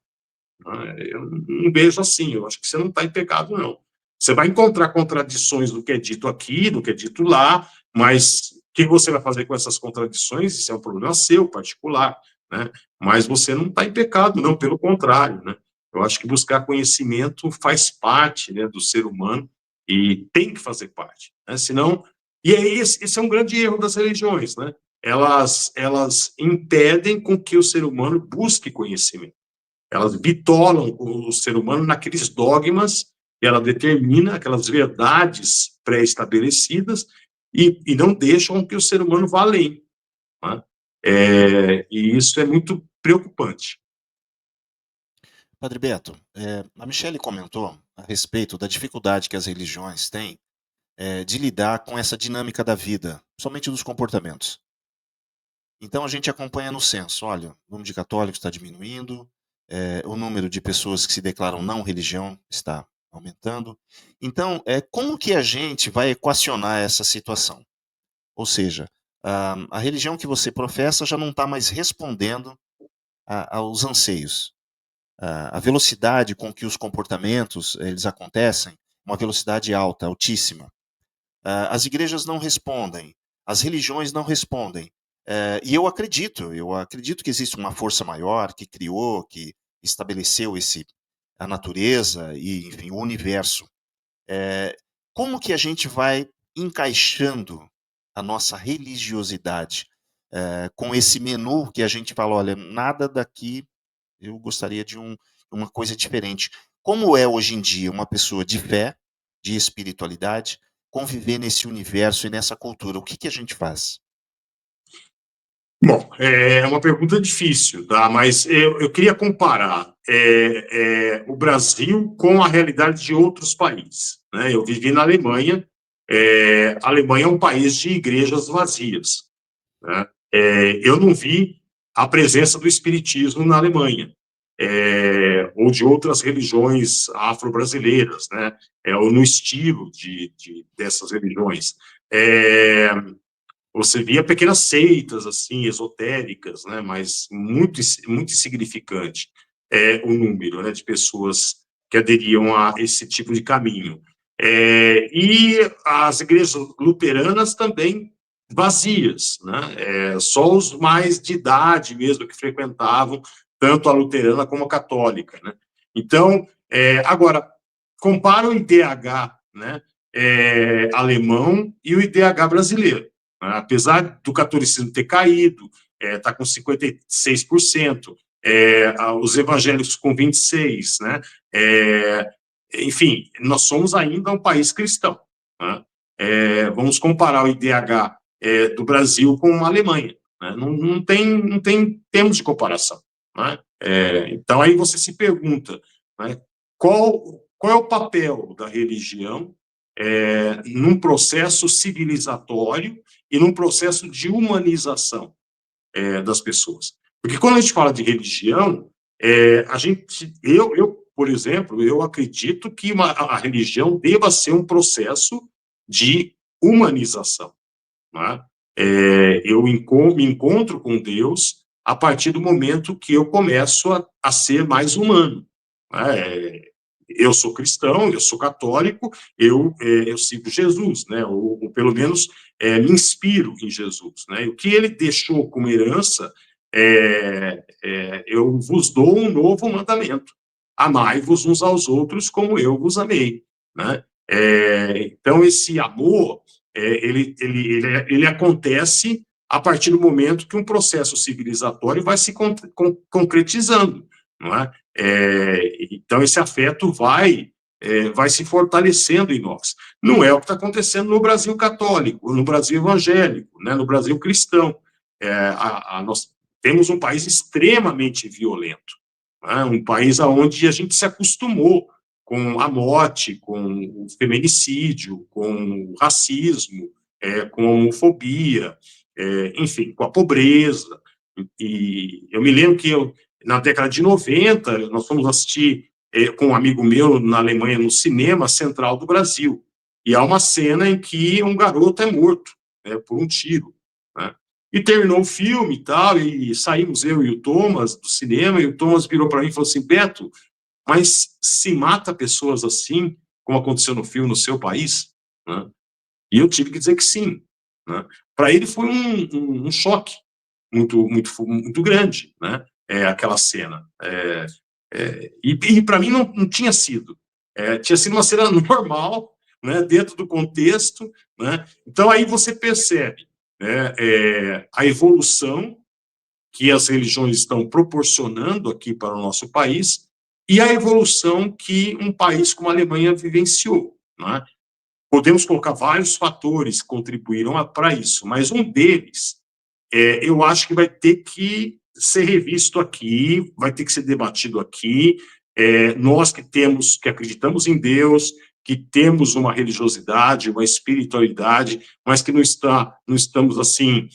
Eu não vejo assim, eu acho que você não está em pecado, não. Você vai encontrar contradições do que é dito aqui, do que é dito lá, mas o que você vai fazer com essas contradições, isso é um problema seu, particular, né? Mas você não está em pecado, não, pelo contrário, né? Eu acho que buscar conhecimento faz parte, né, do ser humano e tem que fazer parte, né? Senão, e aí esse é um grande erro das religiões, né? Elas impedem com que o ser humano busque conhecimento. Elas bitolam o ser humano naqueles dogmas que ela determina, aquelas verdades pré-estabelecidas, e não deixam que o ser humano vá além, né? E isso é muito preocupante. Padre Beto, a Michele comentou a respeito da dificuldade que as religiões têm de lidar com essa dinâmica da vida, somente dos comportamentos. Então a gente acompanha no censo, olha, o número de católicos está diminuindo, o número de pessoas que se declaram não religião está aumentando. Então, como que a gente vai equacionar essa situação? Ou seja, a religião que você professa já não está mais respondendo aos anseios. A velocidade com que os comportamentos eles acontecem, uma velocidade alta, altíssima. As igrejas não respondem, as religiões não respondem. E eu acredito que existe uma força maior que criou, que estabeleceu a natureza e, enfim, o universo. Como que a gente vai encaixando a nossa religiosidade com esse menu que a gente fala, olha, nada daqui eu gostaria de uma coisa diferente. Como é hoje em dia uma pessoa de fé, de espiritualidade, conviver nesse universo e nessa cultura? O que a gente faz? Bom, é uma pergunta difícil, tá? Mas eu queria comparar o Brasil com a realidade de outros países, né? Eu vivi na Alemanha. A Alemanha é um país de igrejas vazias, né? Eu não vi a presença do espiritismo na Alemanha, ou de outras religiões afro-brasileiras, né? Ou no estilo dessas religiões. Você via pequenas seitas, assim, esotéricas, né? Mas muito, muito insignificante o número, né, de pessoas que aderiam a esse tipo de caminho. E as igrejas luteranas também vazias, né? Só os mais de idade mesmo que frequentavam tanto a luterana como a católica, né? Então, agora, compara o IDH, né, alemão e o IDH brasileiro. Apesar do catolicismo ter caído, está com 56%, os evangélicos com 26%, né? Enfim, nós somos ainda um país cristão, né? Vamos comparar o IDH do Brasil com a Alemanha, né? Não tem termos de comparação, né? Então, aí você se pergunta, né, qual é o papel da religião num processo civilizatório e num processo de humanização das pessoas. Porque quando a gente fala de religião, por exemplo, eu acredito que a religião deva ser um processo de humanização, né? Eu me encontro com Deus a partir do momento que eu começo a ser mais humano, né? Eu sou cristão, eu sou católico, eu sigo Jesus, né? Ou pelo menos me inspiro em Jesus, né? E o que ele deixou como herança eu vos dou um novo mandamento: amai-vos uns aos outros como eu vos amei, né? Então esse amor ele acontece a partir do momento que um processo civilizatório vai se concretizando, não é? Então esse afeto vai se fortalecendo em nós. Não é o que está acontecendo no Brasil católico, no Brasil evangélico, né, no Brasil cristão. Nós temos um país extremamente violento, né, um país onde a gente se acostumou com a morte, com o feminicídio, com o racismo, com a homofobia, enfim, com a pobreza. E eu me lembro que na década de 90, nós fomos assistir com um amigo meu na Alemanha, no cinema Central do Brasil. E há uma cena em que um garoto é morto, né, por um tiro, né? E terminou o filme e tal, e saímos eu e o Thomas do cinema, e o Thomas virou para mim e falou assim: Beto, mas se mata pessoas assim, como aconteceu no filme, no seu país? Né? E eu tive que dizer que sim. Né? Para ele foi um choque muito grande, né? Aquela cena. E para mim não tinha sido. Tinha sido uma cena normal, né, dentro do contexto. Né? Então, aí você percebe, né, a evolução que as religiões estão proporcionando aqui para o nosso país e a evolução que um país como a Alemanha vivenciou. Né? Podemos colocar vários fatores que contribuíram para isso, mas um deles, eu acho que vai ter que ser revisto aqui, vai ter que ser debatido aqui. Nós que acreditamos em Deus, que temos uma religiosidade, uma espiritualidade, mas que não estamos assim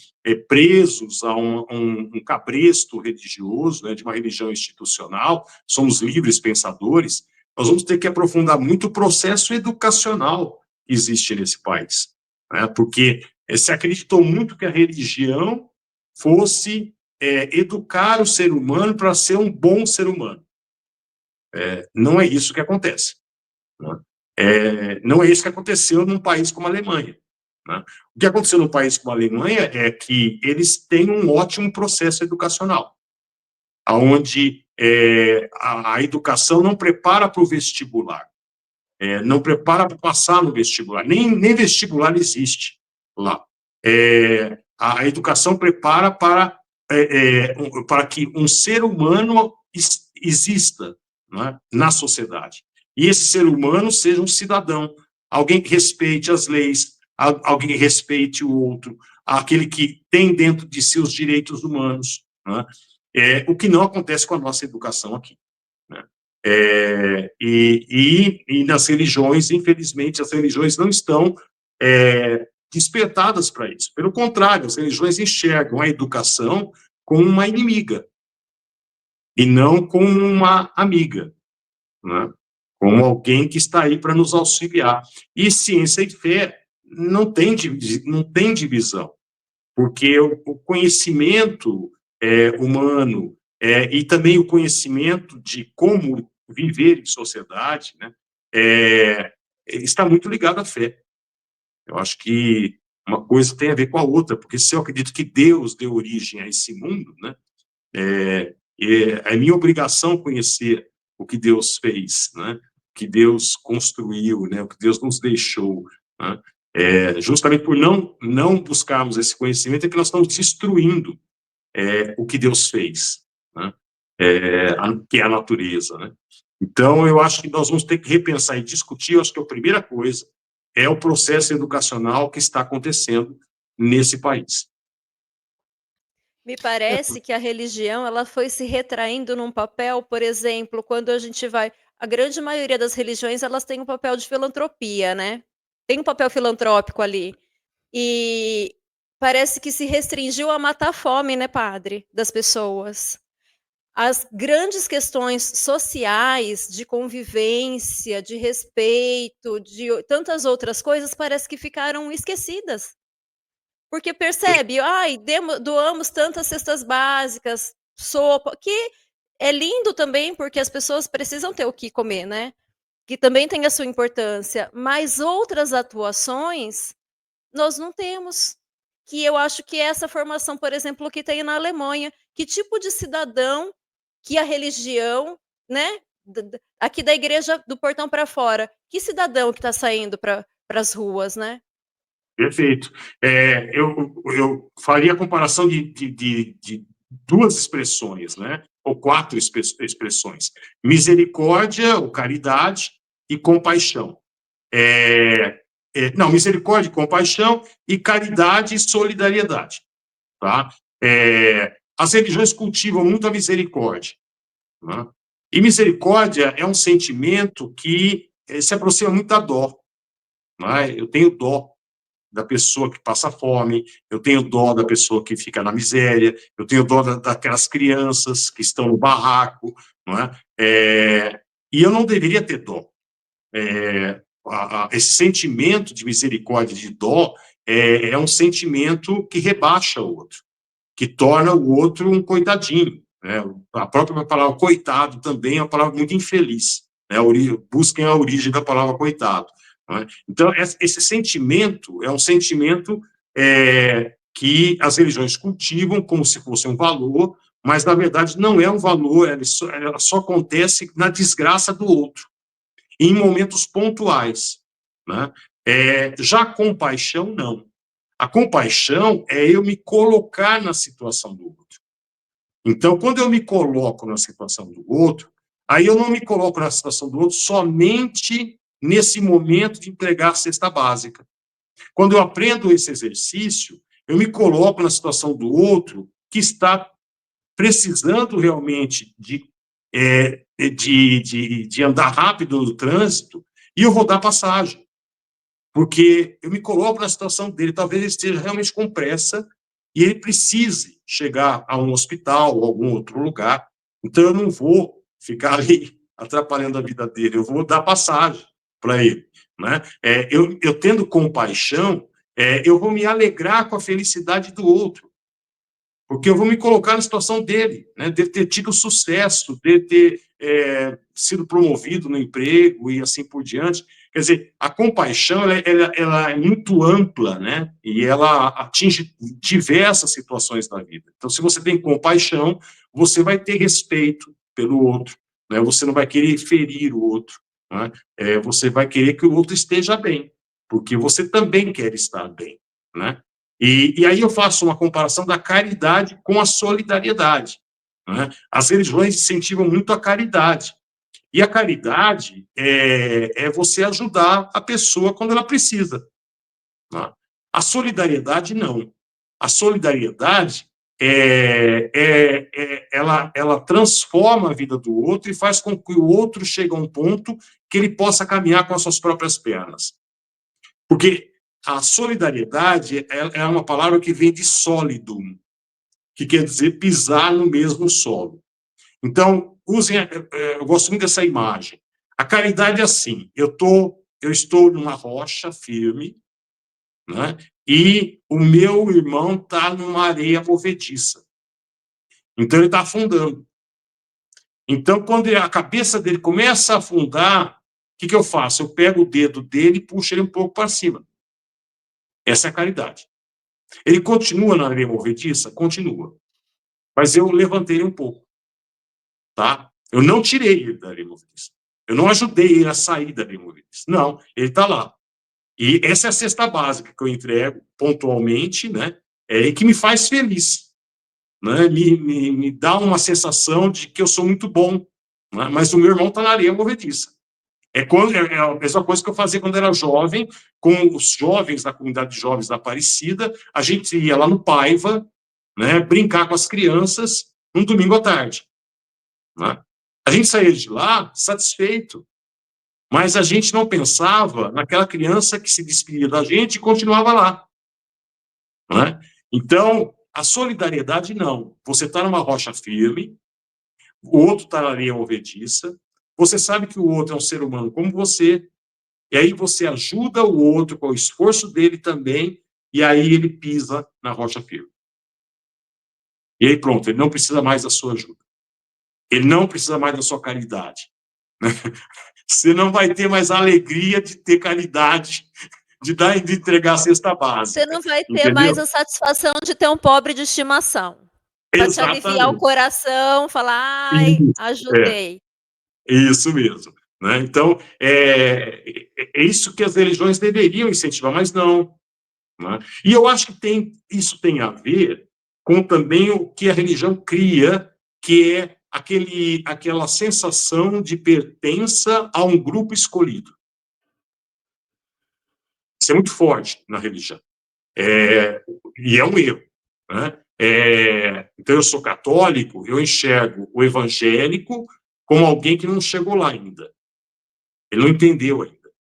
presos a um cabresto religioso, né, de uma religião institucional. Somos livres pensadores. Nós vamos ter que aprofundar muito o processo educacional que existe nesse país, né? Porque se acreditou muito que a religião fosse educar o ser humano para ser um bom ser humano. Não é isso que acontece. Né? Não é isso que aconteceu num país como a Alemanha. Né? O que aconteceu num país como a Alemanha é que eles têm um ótimo processo educacional, onde a educação não prepara para o vestibular, não prepara para passar no vestibular, nem vestibular existe lá. A educação prepara para que um ser humano exista, né, na sociedade. E esse ser humano seja um cidadão, alguém que respeite as leis, alguém que respeite o outro, aquele que tem dentro de si os direitos humanos. Né? O que não acontece com a nossa educação aqui. Né? E nas religiões, infelizmente, as religiões não estão despertadas para isso. Pelo contrário, as religiões enxergam a educação como uma inimiga e não como uma amiga, né? Como alguém que está aí para nos auxiliar. E ciência e fé não tem divisão, porque o conhecimento humano e também o conhecimento de como viver em sociedade, né, está muito ligado à fé. Eu acho que uma coisa tem a ver com a outra, porque se eu acredito que Deus deu origem a esse mundo, né, é minha obrigação conhecer o que Deus fez, né, o que Deus construiu, né, o que Deus nos deixou. Né, justamente por não buscarmos esse conhecimento é que nós estamos destruindo o que Deus fez, né, que é a natureza. Né. Então, eu acho que nós vamos ter que repensar e discutir. Eu acho que a primeira coisa é o processo educacional que está acontecendo nesse país. Me parece que a religião, ela foi se retraindo num papel, por exemplo, quando a gente vai a grande maioria das religiões, elas têm um papel de filantropia, né. Tem um papel filantrópico ali. E parece que se restringiu a matar a fome, né, padre, das pessoas. As grandes questões sociais, de convivência, de respeito, de tantas outras coisas, parece que ficaram esquecidas. Porque percebe, ai, doamos tantas cestas básicas, sopa, que é lindo também, porque as pessoas precisam ter o que comer, né, que também tem a sua importância, mas outras atuações, nós não temos. Que eu acho que é essa formação, por exemplo, que tem na Alemanha. Que tipo de cidadão que a religião, né, aqui da igreja do portão para fora, que cidadão que está saindo para as ruas, né? Perfeito. Eu faria a comparação de duas expressões, né? Ou quatro expressões: misericórdia, ou caridade, e compaixão. Não, misericórdia, compaixão, e caridade e solidariedade. Tá? As religiões cultivam muito a misericórdia. Né? E misericórdia é um sentimento que se aproxima muito da dó. Né? Eu tenho dó. da pessoa que passa fome, eu tenho dó da pessoa que fica na miséria, eu tenho dó daquelas crianças que estão no barraco, não é? E eu não deveria ter dó. Esse sentimento de misericórdia, de dó, é um sentimento que rebaixa o outro, que torna o outro um coitadinho, né? A própria palavra coitado também é uma palavra muito infeliz, né? Busquem a origem da palavra coitado, né? Então, esse sentimento é um sentimento que as religiões cultivam como se fosse um valor, mas, na verdade, não é um valor, ela só acontece na desgraça do outro, em momentos pontuais, né? Já a compaixão, não. A compaixão é eu me colocar na situação do outro. Então, quando eu me coloco na situação do outro, aí eu não me coloco na situação do outro somente nesse momento de entregar a cesta básica. Quando eu aprendo esse exercício, eu me coloco na situação do outro que está precisando realmente de andar rápido no trânsito, e eu vou dar passagem, porque eu me coloco na situação dele, talvez ele esteja realmente com pressa e ele precise chegar a um hospital ou algum outro lugar, então eu não vou ficar ali atrapalhando a vida dele, eu vou dar passagem para ele, né? Eu tendo compaixão, eu vou me alegrar com a felicidade do outro, porque eu vou me colocar na situação dele, né, de ter tido sucesso, de ter sido promovido no emprego e assim por diante. Quer dizer, a compaixão ela é muito ampla, né, e ela atinge diversas situações da vida. Então, se você tem compaixão, você vai ter respeito pelo outro, né, você não vai querer ferir o outro, né, você vai querer que o outro esteja bem, porque você também quer estar bem, né? E aí eu faço uma comparação da caridade com a solidariedade, né? As religiões incentivam muito a caridade. E a caridade é você ajudar a pessoa quando ela precisa, né? A solidariedade, não. A solidariedade, ela transforma a vida do outro e faz com que o outro chegue a um ponto que ele possa caminhar com as suas próprias pernas. Porque a solidariedade é uma palavra que vem de solidum, que quer dizer pisar no mesmo solo. Então, eu gosto muito dessa imagem. A caridade é assim, eu estou numa rocha firme, né, e o meu irmão está numa areia movediça. Então, ele está afundando. Então, quando a cabeça dele começa a afundar, o que eu faço? Eu pego o dedo dele e puxo ele um pouco para cima. Essa é a caridade. Ele continua na areia movediça? Continua. Mas eu levantei ele um pouco, tá? Eu não tirei ele da areia movediça. Eu não ajudei ele a sair da areia movediça. Não, ele está lá. E essa é a cesta básica que eu entrego pontualmente, né? E que me faz feliz, né? Me dá uma sensação de que eu sou muito bom, né? Mas o meu irmão está na areia movediça. É a mesma coisa que eu fazia quando era jovem, com os jovens da comunidade de jovens da Aparecida. A gente ia lá no Paiva, né, brincar com as crianças um domingo à tarde, né? A gente saía de lá satisfeito, mas a gente não pensava naquela criança que se despedia da gente e continuava lá, né? Então, a solidariedade, não. Você está numa rocha firme, o outro está na areia movediça, você sabe que o outro é um ser humano como você, e aí você ajuda o outro com o esforço dele também, e aí ele pisa na rocha firme. E aí pronto, ele não precisa mais da sua ajuda. Ele não precisa mais da sua caridade. Você não vai ter mais a alegria de ter caridade, de entregar a cesta básica. Você não vai ter entendeu? mais a satisfação de ter um pobre de estimação. Para te aliviar o coração, falar, ai, ajudei. Isso mesmo, né? Então, é isso que as religiões deveriam incentivar, mas não, né? E eu acho que isso tem a ver com também o que a religião cria, que é aquela sensação de pertença a um grupo escolhido. Isso é muito forte na religião. E é um erro, né? Então, eu sou católico, eu enxergo o evangélico como alguém que não chegou lá ainda. Ele não entendeu ainda.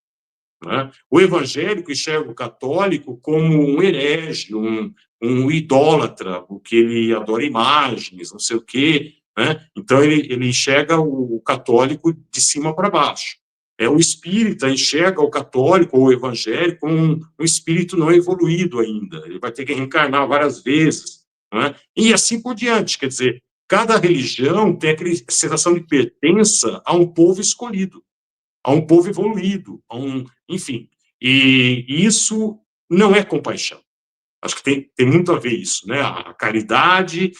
né? O evangélico enxerga o católico como um herege, um idólatra, porque ele adora imagens, não sei o quê, né? Então, ele enxerga o católico de cima para baixo. O espírita enxerga o católico ou o evangélico como um espírito não evoluído ainda. Ele vai ter que reencarnar várias vezes, né? E assim por diante. Quer dizer, cada religião tem aquela sensação de pertença a um povo escolhido, a um povo evoluído, enfim. E isso não é compaixão. Acho que tem muito a ver isso, né? A caridade,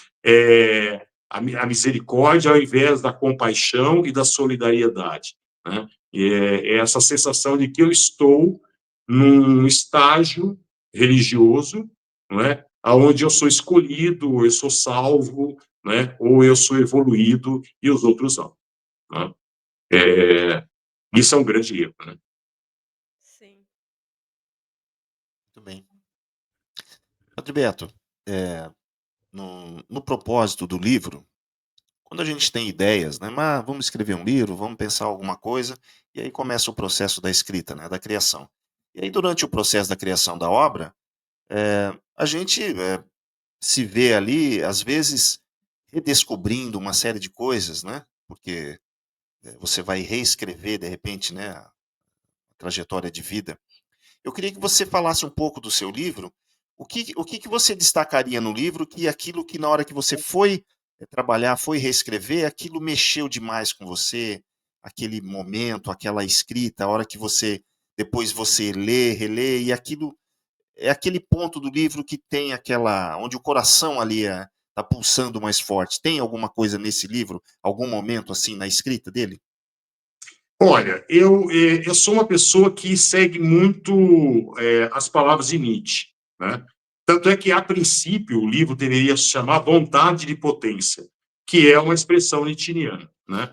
a misericórdia ao invés da compaixão e da solidariedade, né? E é essa sensação de que eu estou num estágio religioso, não é? Onde eu sou escolhido, ou eu sou salvo, né? Ou eu sou evoluído e os outros não, né? Isso é um grande erro, né? Sim. Muito bem. Padre Beto, no propósito do livro, quando a gente tem ideias, né, mas vamos escrever um livro, vamos pensar alguma coisa, e aí começa o processo da escrita, né, da criação. E aí, durante o processo da criação da obra, a gente se vê ali, às vezes, redescobrindo uma série de coisas, né, porque você vai reescrever, de repente, né, a trajetória de vida. Eu queria que você falasse um pouco do seu livro. O que você destacaria no livro que aquilo que na hora que você foi trabalhar, foi reescrever, aquilo mexeu demais com você, aquele momento, aquela escrita, a hora que depois você lê, relê, e aquilo é aquele ponto do livro que tem onde o coração ali está pulsando mais forte. Tem alguma coisa nesse livro, algum momento assim na escrita dele? Olha, eu sou uma pessoa que segue muito as palavras de Nietzsche, né? Tanto é que, a princípio, o livro deveria se chamar Vontade de Potência, que é uma expressão nietzschiana, né?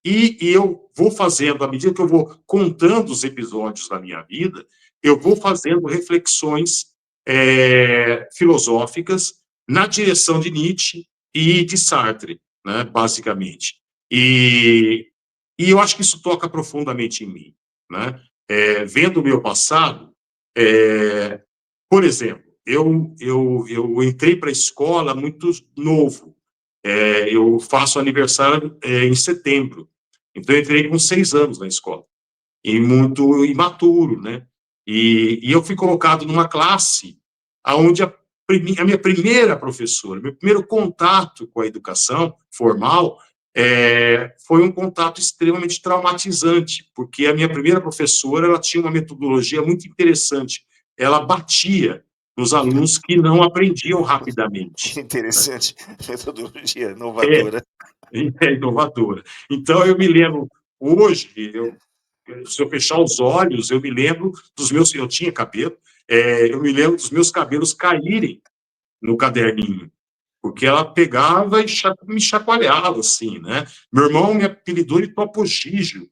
E eu vou fazendo, à medida que eu vou contando os episódios da minha vida, eu vou fazendo reflexões filosóficas na direção de Nietzsche e de Sartre, né, basicamente. E eu acho que isso toca profundamente em mim, né? Vendo o meu passado, por exemplo, eu entrei para a escola muito novo. Eu faço aniversário em setembro, então eu entrei com 6 anos na escola, e muito imaturo, né? E eu fui colocado numa classe onde a minha primeira professora, meu primeiro contato com a educação formal, foi um contato extremamente traumatizante, porque a minha primeira professora, ela tinha uma metodologia muito interessante. Ela batia nos alunos que não aprendiam rapidamente. Interessante, metodologia É, inovadora. é inovadora. Então, eu me lembro, hoje, se eu fechar os olhos, eu me lembro dos meus, eu tinha cabelo, eu me lembro dos meus cabelos caírem no caderninho, porque ela pegava e me chacoalhava, assim, né? Meu irmão me apelidou de Topo Gigio,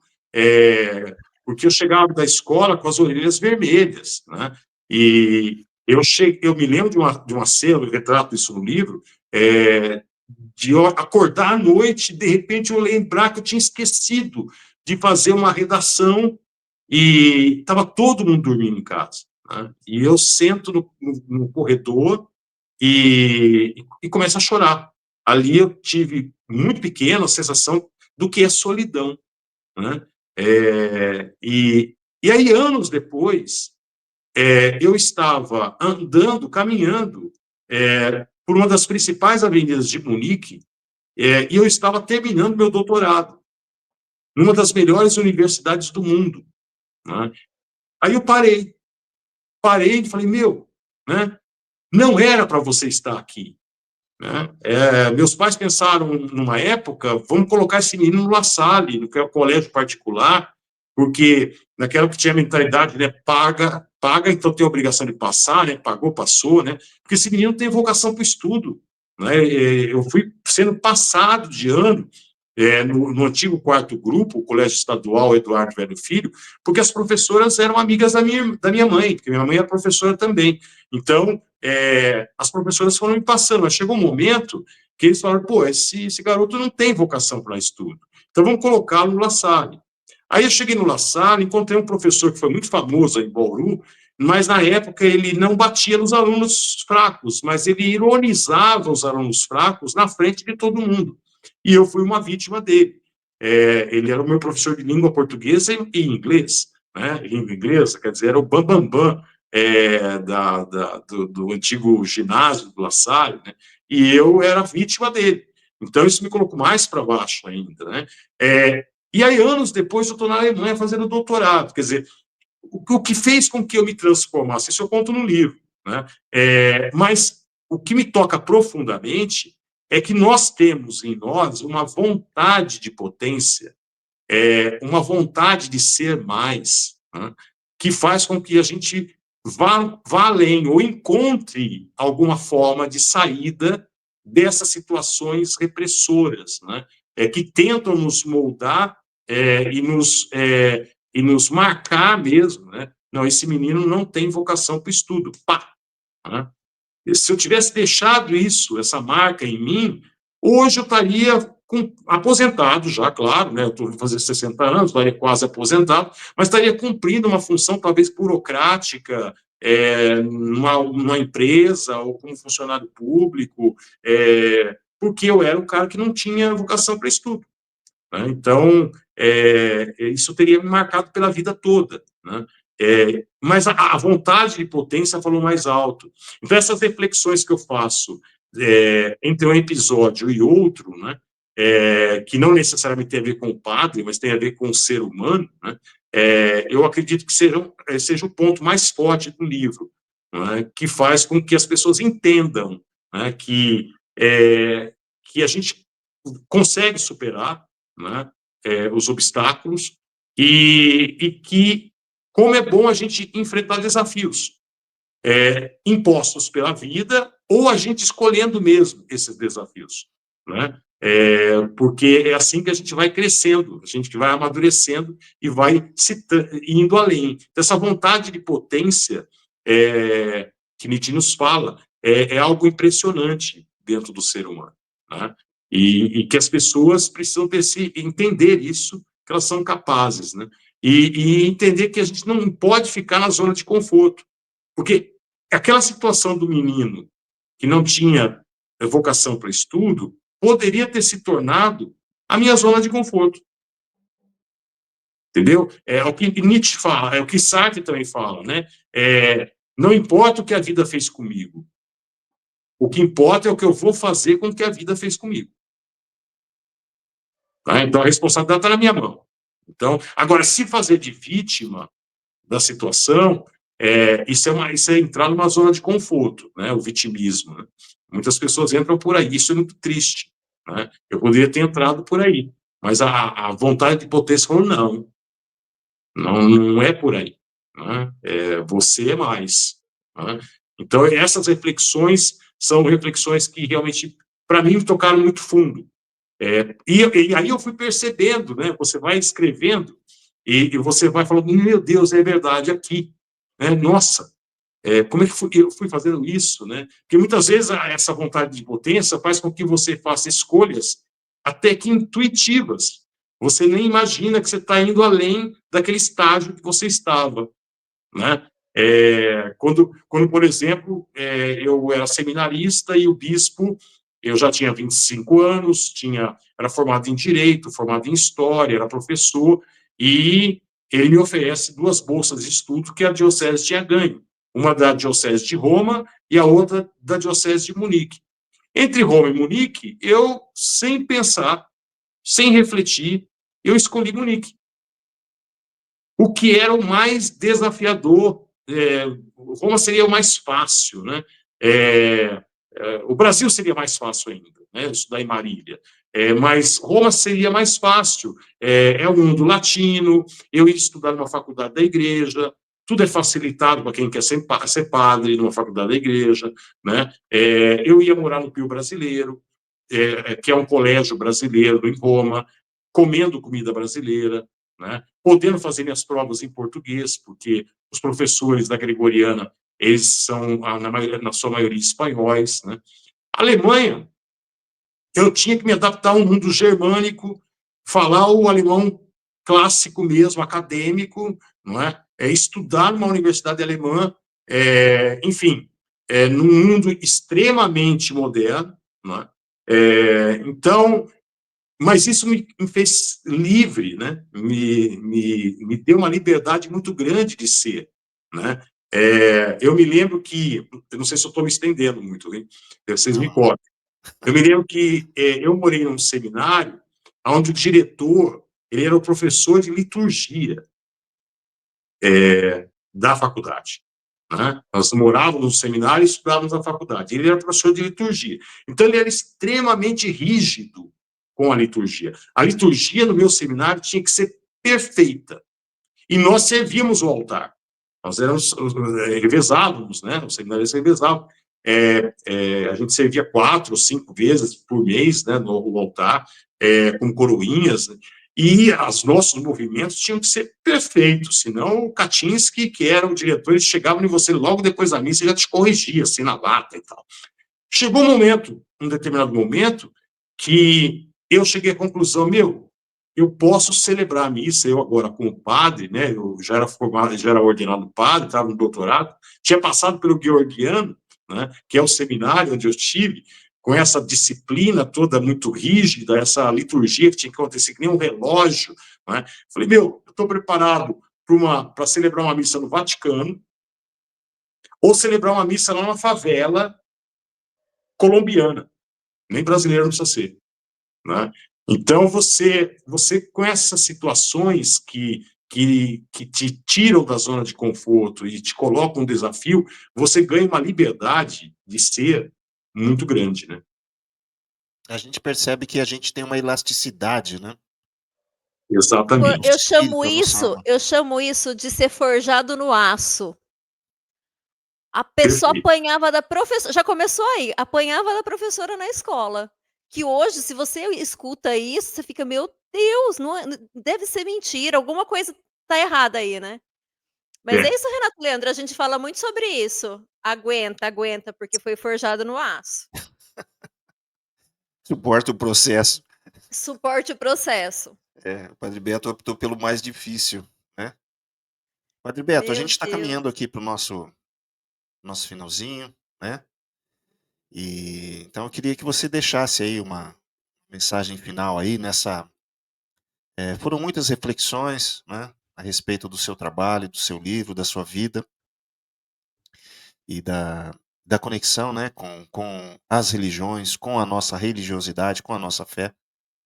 porque eu chegava da escola com as orelhas vermelhas, né? E eu me lembro de uma cena, eu retrato isso no livro, de eu acordar à noite, de repente eu lembrar que eu tinha esquecido de fazer uma redação e estava todo mundo dormindo em casa, né? E eu sento no corredor e começo a chorar. Ali eu tive, muito pequeno, a sensação do que é solidão, né? E aí, anos depois, eu estava andando, caminhando, por uma das principais avenidas de Munique, e eu estava terminando meu doutorado, numa das melhores universidades do mundo, né? Aí eu parei e falei, né? Não era para você estar aqui, né? Meus pais pensaram, numa época, vamos colocar esse menino no La Salle, que é o colégio particular, porque naquela que tinha a mentalidade, né, paga, então tem a obrigação de passar, né, pagou, passou, né, porque esse menino tem vocação para o estudo, né? Eu fui sendo passado de ano, no antigo quarto grupo, o Colégio Estadual Eduardo Velho Filho, porque as professoras eram amigas da minha mãe, porque minha mãe era professora também. Então, as professoras foram me passando, mas chegou um momento que eles falaram, pô, esse garoto não tem vocação para estudo, então vamos colocá-lo no La Salle. Aí eu cheguei no La Salle, encontrei um professor que foi muito famoso em Bauru, mas na época ele não batia nos alunos fracos, mas ele ironizava os alunos fracos na frente de todo mundo. E eu fui uma vítima dele. Ele era o meu professor de língua portuguesa e inglês, né? Língua inglesa, quer dizer, era o bambambam do antigo ginásio do La Salle, né? E eu era vítima dele. Então, isso me colocou mais para baixo ainda, né? E aí, anos depois, eu estou na Alemanha fazendo doutorado. Quer dizer, o que fez com que eu me transformasse, isso eu conto no livro, né? Mas o que me toca profundamente é que nós temos em nós uma vontade de potência, uma vontade de ser mais, né? Que faz com que a gente vá além ou encontre alguma forma de saída dessas situações repressoras, né? Que tentam nos moldar e nos marcar mesmo, né? Não, esse menino não tem vocação para o estudo, pá, né? Se eu tivesse deixado isso, essa marca em mim, hoje eu estaria aposentado já, claro, né? Eu estou fazendo 60 anos, estaria quase aposentado, mas estaria cumprindo uma função talvez burocrática, numa empresa ou como funcionário público, porque eu era um cara que não tinha vocação para estudo, né? Então, isso teria me marcado pela vida toda, né? Mas a vontade de potência falou mais alto. Então, essas reflexões que eu faço entre um episódio e outro, né, que não necessariamente tem a ver com o padre, mas tem a ver com o ser humano, né, eu acredito que seja o ponto mais forte do livro, né, que faz com que as pessoas entendam, né, que a gente consegue superar, né, os obstáculos e que como é bom a gente enfrentar desafios impostos pela vida ou a gente escolhendo mesmo esses desafios, né? Porque é assim que a gente vai crescendo, a gente que vai amadurecendo e vai indo além. Então, essa vontade de potência que Nietzsche nos fala é algo impressionante dentro do ser humano, né? E que as pessoas precisam entender isso, que elas são capazes, né? E entender que a gente não pode ficar na zona de conforto, porque aquela situação do menino que não tinha vocação para estudo poderia ter se tornado a minha zona de conforto, entendeu? É o que Nietzsche fala, é o que Sartre também fala, né? Não importa o que a vida fez comigo, o que importa é o que eu vou fazer com o que a vida fez comigo. Tá? Então, a responsabilidade está na minha mão. Então, agora, se fazer de vítima da situação, isso é entrar numa zona de conforto, né? O vitimismo, né? Muitas pessoas entram por aí, isso é muito triste, né? Eu poderia ter entrado por aí, mas a vontade de potência falou, não é por aí, né? Você é mais, né? Então, essas reflexões são reflexões que realmente, para mim, tocaram muito fundo. E aí eu fui percebendo, né? Você vai escrevendo e você vai falando, meu Deus, é verdade, aqui, né? Nossa, como é que eu fui fazendo isso, né? Porque muitas vezes essa vontade de potência faz com que você faça escolhas até que intuitivas. Você nem imagina que você está indo além daquele estágio que você estava, né? Quando, por exemplo, eu era seminarista e o bispo, eu já tinha 25 anos, era formado em Direito, formado em História, era professor, e ele me oferece 2 bolsas de estudo que a diocese tinha ganho, uma da diocese de Roma e a outra da diocese de Munique. Entre Roma e Munique, eu, sem pensar, sem refletir, eu escolhi Munique, o que era o mais desafiador. Roma seria o mais fácil, né? O Brasil seria mais fácil ainda, né? Estudar em Marília. Mas Roma seria mais fácil. É o mundo latino, eu ia estudar numa faculdade da igreja, tudo é facilitado para quem quer ser padre numa faculdade da igreja, né? Eu ia morar no Pio Brasileiro, que é um colégio brasileiro em Roma, comendo comida brasileira, né? Podendo fazer minhas provas em português, porque os professores da Gregoriana, eles são, na sua maioria, espanhóis, né? Alemanha, eu tinha que me adaptar a um mundo germânico, falar o alemão clássico mesmo, acadêmico, não é? É estudar numa universidade alemã, enfim, num mundo extremamente moderno, não é? Então, mas isso me fez livre, né? Me deu uma liberdade muito grande de ser, né? Eu me lembro que, eu não sei se eu estou me estendendo muito, hein? Vocês me Não. cortam. Eu me lembro que eu morei num seminário onde o diretor, ele era o professor de liturgia da faculdade, né? Nós morávamos no seminário e estudávamos na faculdade. Ele era professor de liturgia. Então, ele era extremamente rígido com a liturgia. A liturgia no meu seminário tinha que ser perfeita. E nós servíamos o altar. Nós éramos revezávamos, né? Os seminários revezavam. A gente servia 4 ou 5 vezes por mês, né, no altar, com coroinhas, né? E os nossos movimentos tinham que ser perfeitos, senão o Kaczynski, que era o diretor, ele chegava em você logo depois da missa e já te corrigia, assim, na lata e tal. Chegou um momento, um determinado momento, que eu cheguei à conclusão, eu posso celebrar a missa, eu agora como padre, né, eu já era formado, já era ordenado padre, estava no doutorado, tinha passado pelo Georgiano, né, que é o seminário onde eu estive, com essa disciplina toda muito rígida, essa liturgia que tinha que acontecer que nem um relógio, né? Falei, eu estou preparado para celebrar uma missa no Vaticano, ou celebrar uma missa lá na favela colombiana, nem brasileiro não precisa ser, né? Então, você com essas situações que te tiram da zona de conforto e te colocam um desafio, você ganha uma liberdade de ser muito grande, né? A gente percebe que a gente tem uma elasticidade, né? No Exatamente. espírito, a nossa... Eu chamo isso de ser forjado no aço. A pessoa Perfeito. apanhava da professora, já começou aí, apanhava da professora na escola. Que hoje, se você escuta isso, você fica, meu Deus, não deve ser mentira, alguma coisa tá errada aí, né? Mas é É, isso, Renato Leandro, a gente fala muito sobre isso. Aguenta, aguenta, porque foi forjado no aço. Suporta o processo. Suporte o processo. O Padre Beto optou pelo mais difícil, né? Padre Beto, a Meu gente está Deus. caminhando aqui para o nosso finalzinho, né? E então eu queria que você deixasse aí uma mensagem final aí nessa. Foram muitas reflexões, né, a respeito do seu trabalho, do seu livro, da sua vida e da conexão, né, com as religiões, com a nossa religiosidade, com a nossa fé,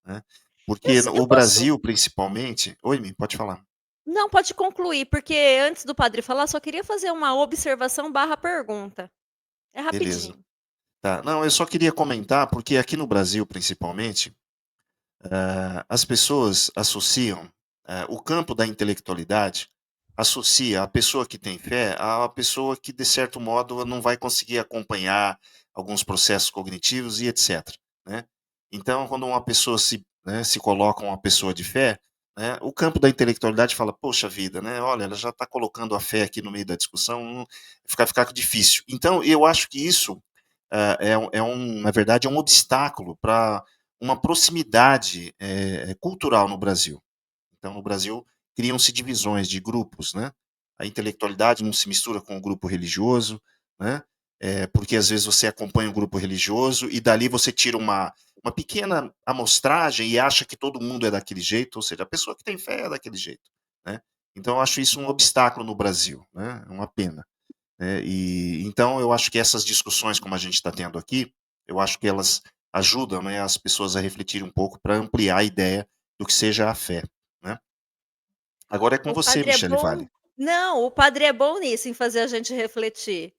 né? Porque Eu o posso. Brasil, principalmente. Oi, Mi, pode falar. Não, pode concluir, porque antes do padre falar, só queria fazer uma observação barra pergunta. É Beleza. rapidinho. Tá. Não, eu só queria comentar, porque aqui no Brasil, principalmente, as pessoas associam o campo da intelectualidade, associa a pessoa que tem fé a pessoa que, de certo modo, não vai conseguir acompanhar alguns processos cognitivos e etc. Né? Então, quando uma pessoa se coloca uma pessoa de fé, né, o campo da intelectualidade fala, poxa vida, né, olha, ela já está colocando a fé aqui no meio da discussão, ficar difícil. Então, eu acho que isso, na verdade, é um obstáculo para uma proximidade cultural no Brasil. Então, no Brasil, criam-se divisões de grupos, né? A intelectualidade não se mistura com o grupo religioso, né? Porque às vezes você acompanha um grupo religioso e dali você tira uma pequena amostragem e acha que todo mundo é daquele jeito, ou seja, a pessoa que tem fé é daquele jeito, né? Então, eu acho isso um obstáculo no Brasil, né? É uma pena. E então eu acho que essas discussões, como a gente está tendo aqui, eu acho que elas ajudam, né, as pessoas a refletirem um pouco para ampliar a ideia do que seja a fé, né? Agora é com O você, padre é Michele bom. Vale. Não, o padre é bom nisso, em fazer a gente refletir. E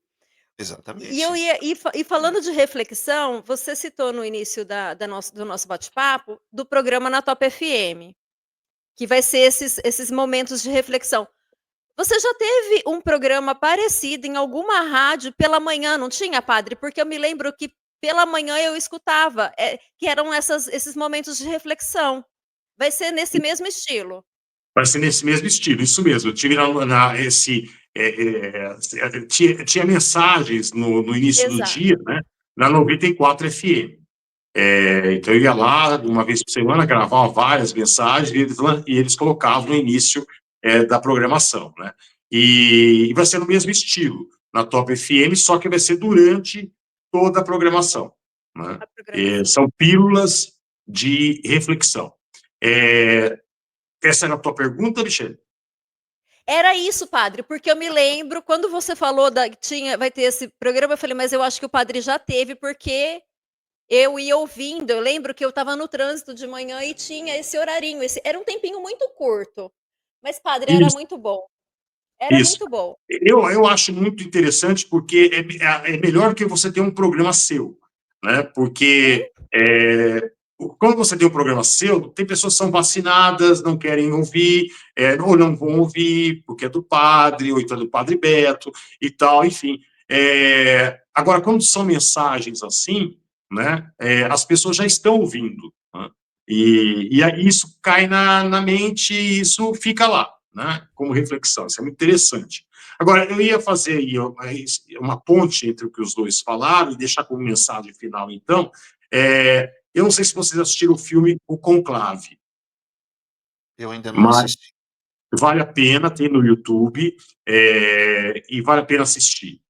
eu Exatamente. ia e falando de reflexão, você citou no início do nosso bate-papo, do programa na Top FM, que vai ser esses momentos de reflexão. Você já teve um programa parecido em alguma rádio pela manhã, não tinha, padre? Porque eu me lembro que pela manhã eu escutava, que eram esses momentos de reflexão. Vai ser nesse mesmo estilo? vai ser nesse mesmo estilo, isso mesmo. Eu tive tinha mensagens no início do Exato. dia, né, na 94 FM. Então eu ia lá uma vez por semana, gravava várias mensagens e eles colocavam no início da programação, né? E vai ser no mesmo estilo, na Top FM, só que vai ser durante toda a programação, né? A programação. São pílulas de reflexão. Essa era a tua pergunta, Michele? Era isso, padre, porque eu me lembro quando você falou vai ter esse programa, eu falei: "Mas eu acho que o padre já teve", porque eu ia ouvindo, eu lembro que eu estava no trânsito de manhã e tinha esse horarinho, era um tempinho muito curto, mas padre, Isso, era isso. muito bom. Eu acho muito interessante porque é melhor que você ter um programa seu, né? Porque Sim, quando você tem um programa seu, tem pessoas que são vacinadas, não querem ouvir, ou não vão ouvir porque é do padre, ou então é do padre Beto e tal, enfim. Agora, quando são mensagens assim, né, as pessoas já estão ouvindo, né? E aí isso cai na mente e isso fica lá, né, como reflexão. Isso é muito interessante. Agora, eu ia fazer aí uma ponte entre o que os dois falaram e deixar como mensagem final, então, eu não sei se vocês assistiram o filme O Conclave, Eu ainda não mas assisti. vale a pena, tem no YouTube, e vale a pena assistir.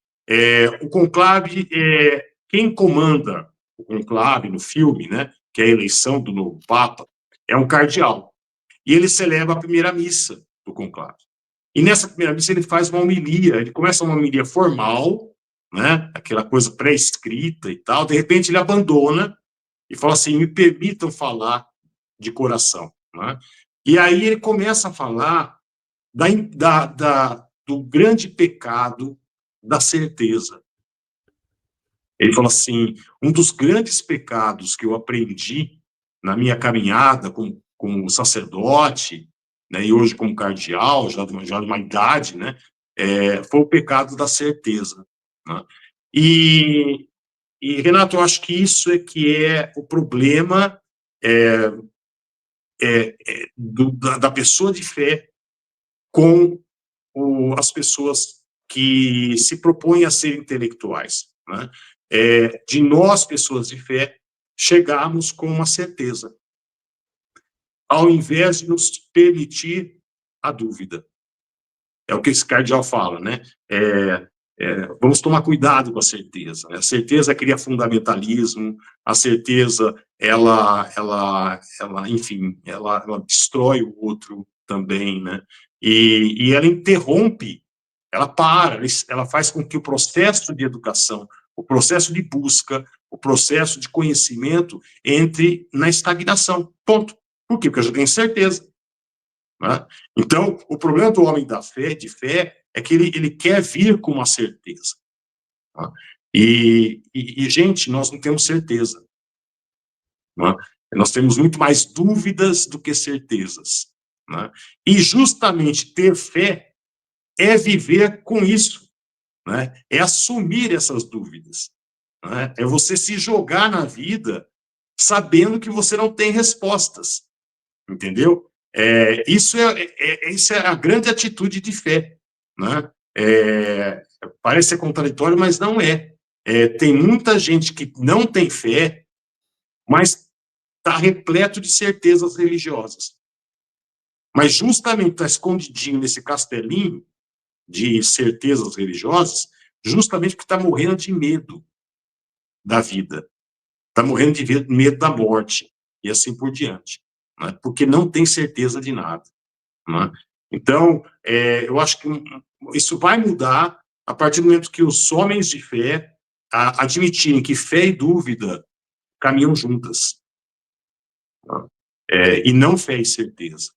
O Conclave, quem comanda o Conclave no filme, né, que é a eleição do novo Papa, é um cardeal. E ele celebra a primeira missa do Conclave. E nessa primeira missa ele faz uma homilia, ele começa uma homilia formal, né, aquela coisa pré-escrita e tal, de repente ele abandona e fala assim, me permitam falar de coração, né? E aí ele começa a falar do grande pecado da certeza. Ele fala assim, um dos grandes pecados que eu aprendi na minha caminhada como sacerdote, né, e hoje como cardeal, já de uma idade, né, foi o pecado da certeza, né? E, Renato, eu acho que isso é que é o problema é, da pessoa de fé com as pessoas que se propõem a ser intelectuais, né? De nós, pessoas de fé, chegarmos com uma certeza, ao invés de nos permitir a dúvida. É o que esse cardeal fala, né? Vamos tomar cuidado com a certeza. A certeza cria fundamentalismo, a certeza, enfim, ela destrói o outro também, né? E ela interrompe, ela faz com que o processo de educação, o processo de busca, o processo de conhecimento entre na estagnação. Ponto. Por quê? Porque eu já tenho certeza, né? Então, o problema do homem de fé, é que ele quer vir com uma certeza. Tá? Gente, nós não temos certeza. Né? Nós temos muito mais dúvidas do que certezas. Né? E justamente ter fé é viver com isso. Né? É assumir essas dúvidas. Né? É você se jogar na vida sabendo que você não tem respostas. Entendeu? Isso é a grande atitude de fé, né? Parece ser contraditório, mas não é. Tem muita gente que não tem fé, mas está repleto de certezas religiosas. Mas justamente está escondidinho nesse castelinho de certezas religiosas, justamente porque está morrendo de medo da vida, está morrendo de medo da morte, e assim por diante, né? Porque não tem certeza de nada. Né? Então, eu acho que isso vai mudar a partir do momento que os homens de fé admitirem que fé e dúvida caminham juntas, né? E não fé e certeza.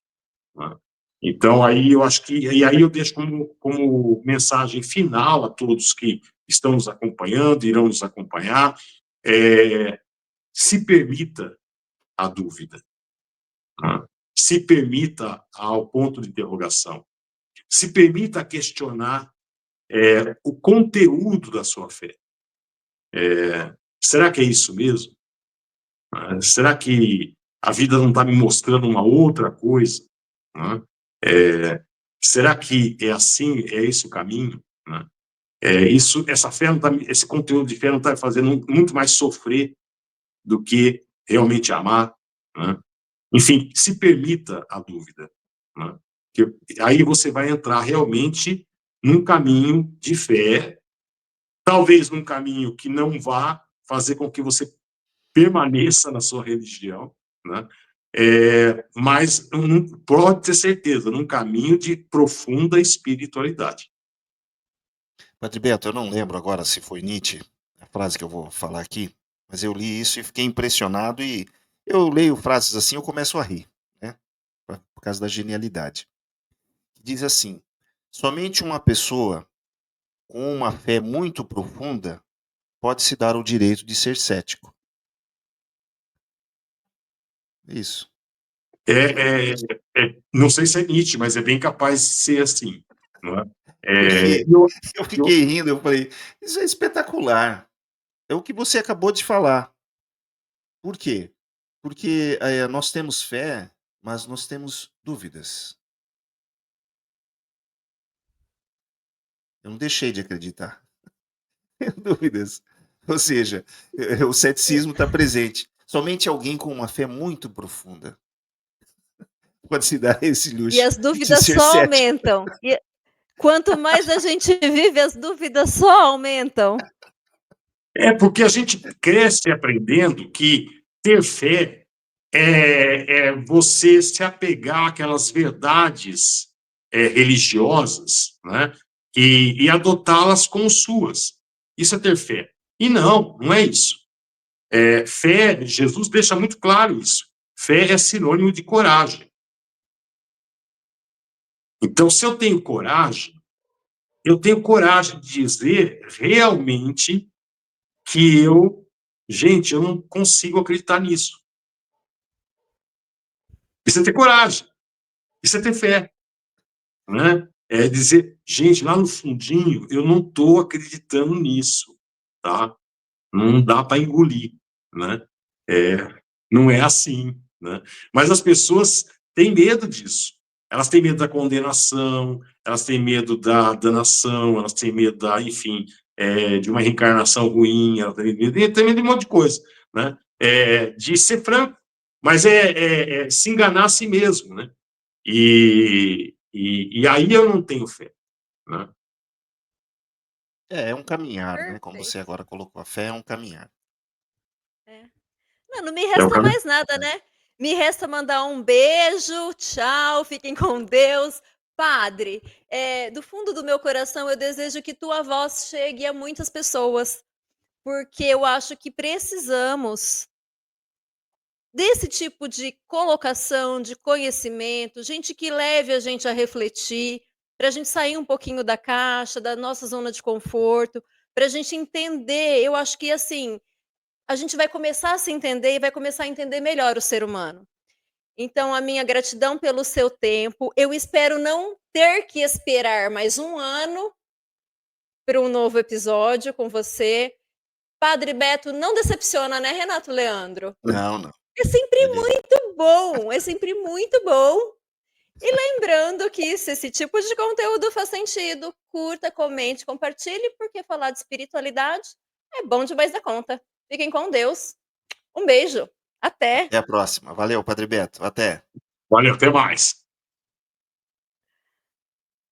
Né? Então, aí eu acho que, e aí eu deixo como mensagem final a todos que estão nos acompanhando, irão nos acompanhar, se permita a dúvida, né? Se permita ao ponto de interrogação, se permita questionar o conteúdo da sua fé. Será que é isso mesmo? Será que a vida não está me mostrando uma outra coisa? Né? Será que é assim? É esse o caminho? Né? Essa fé não tá, esse conteúdo de fé não está fazendo muito mais sofrer do que realmente amar, né? Enfim, se permita a dúvida, né? Que aí você vai entrar realmente num caminho de fé, talvez num caminho que não vá fazer com que você permaneça na sua religião, né? Mas pode ter certeza, num caminho de profunda espiritualidade. Padre Beto, eu não lembro agora se foi Nietzsche, a frase que eu vou falar aqui, mas eu li isso e fiquei impressionado e eu leio frases assim, eu começo a rir, né? Por causa da genialidade. Diz assim: somente uma pessoa com uma fé muito profunda pode se dar o direito de ser cético. Isso. Não sei se é Nietzsche, mas é bem capaz de ser assim, não é? Porque Eu, eu eu, fiquei rindo, eu falei, isso é espetacular. É o que você acabou de falar. Por quê? Porque nós temos fé, mas nós temos dúvidas. Eu não deixei de acreditar. Tenho dúvidas. Ou seja, o ceticismo está presente. Somente alguém com uma fé muito profunda pode se dar esse E luxo as de dúvidas ser só cético. aumentam. E quanto mais a gente vive, as dúvidas só aumentam. porque a gente cresce aprendendo que ter fé é você se apegar àquelas verdades religiosas, né? E adotá-las como suas. Isso é ter fé. E não é isso. Fé, Jesus deixa muito claro isso. Fé é sinônimo de coragem. Então, se eu tenho coragem de dizer realmente que gente, eu não consigo acreditar nisso. Isso é ter coragem, isso é ter fé, né? É dizer, gente, lá no fundinho, eu não estou acreditando nisso, tá? Não dá para engolir, né? É, não é assim, né? Mas as pessoas têm medo disso. Elas têm medo da condenação, elas têm medo da danação, elas têm medo enfim, de uma reencarnação ruim, elas têm medo de um monte de coisa, né? De ser franco, mas se enganar a si mesmo, né? E aí eu não tenho fé, né? É um caminhar, né? Como você Perfeito. agora colocou, a fé é um caminhar. É. Não me É o resta caminho. mais nada, né? Me resta mandar um beijo, tchau, fiquem com Deus. Padre, do fundo do meu coração, eu desejo que tua voz chegue a muitas pessoas, porque eu acho que precisamos desse tipo de colocação, de conhecimento, gente que leve a gente a refletir, para a gente sair um pouquinho da caixa, da nossa zona de conforto, para a gente entender. Eu acho que assim, a gente vai começar a se entender e vai começar a entender melhor o ser humano. Então, a minha gratidão pelo seu tempo. Eu espero não ter que esperar mais um ano para um novo episódio com você. Padre Beto não decepciona, né, Renato Leandro? Não, não. É sempre Ele muito bom, é sempre muito bom. E lembrando que se esse tipo de conteúdo faz sentido, curta, comente, compartilhe, porque falar de espiritualidade é bom demais da conta. Fiquem com Deus. Um beijo. Até. até a próxima. Valeu, Padre Beto. Até. Valeu, até mais.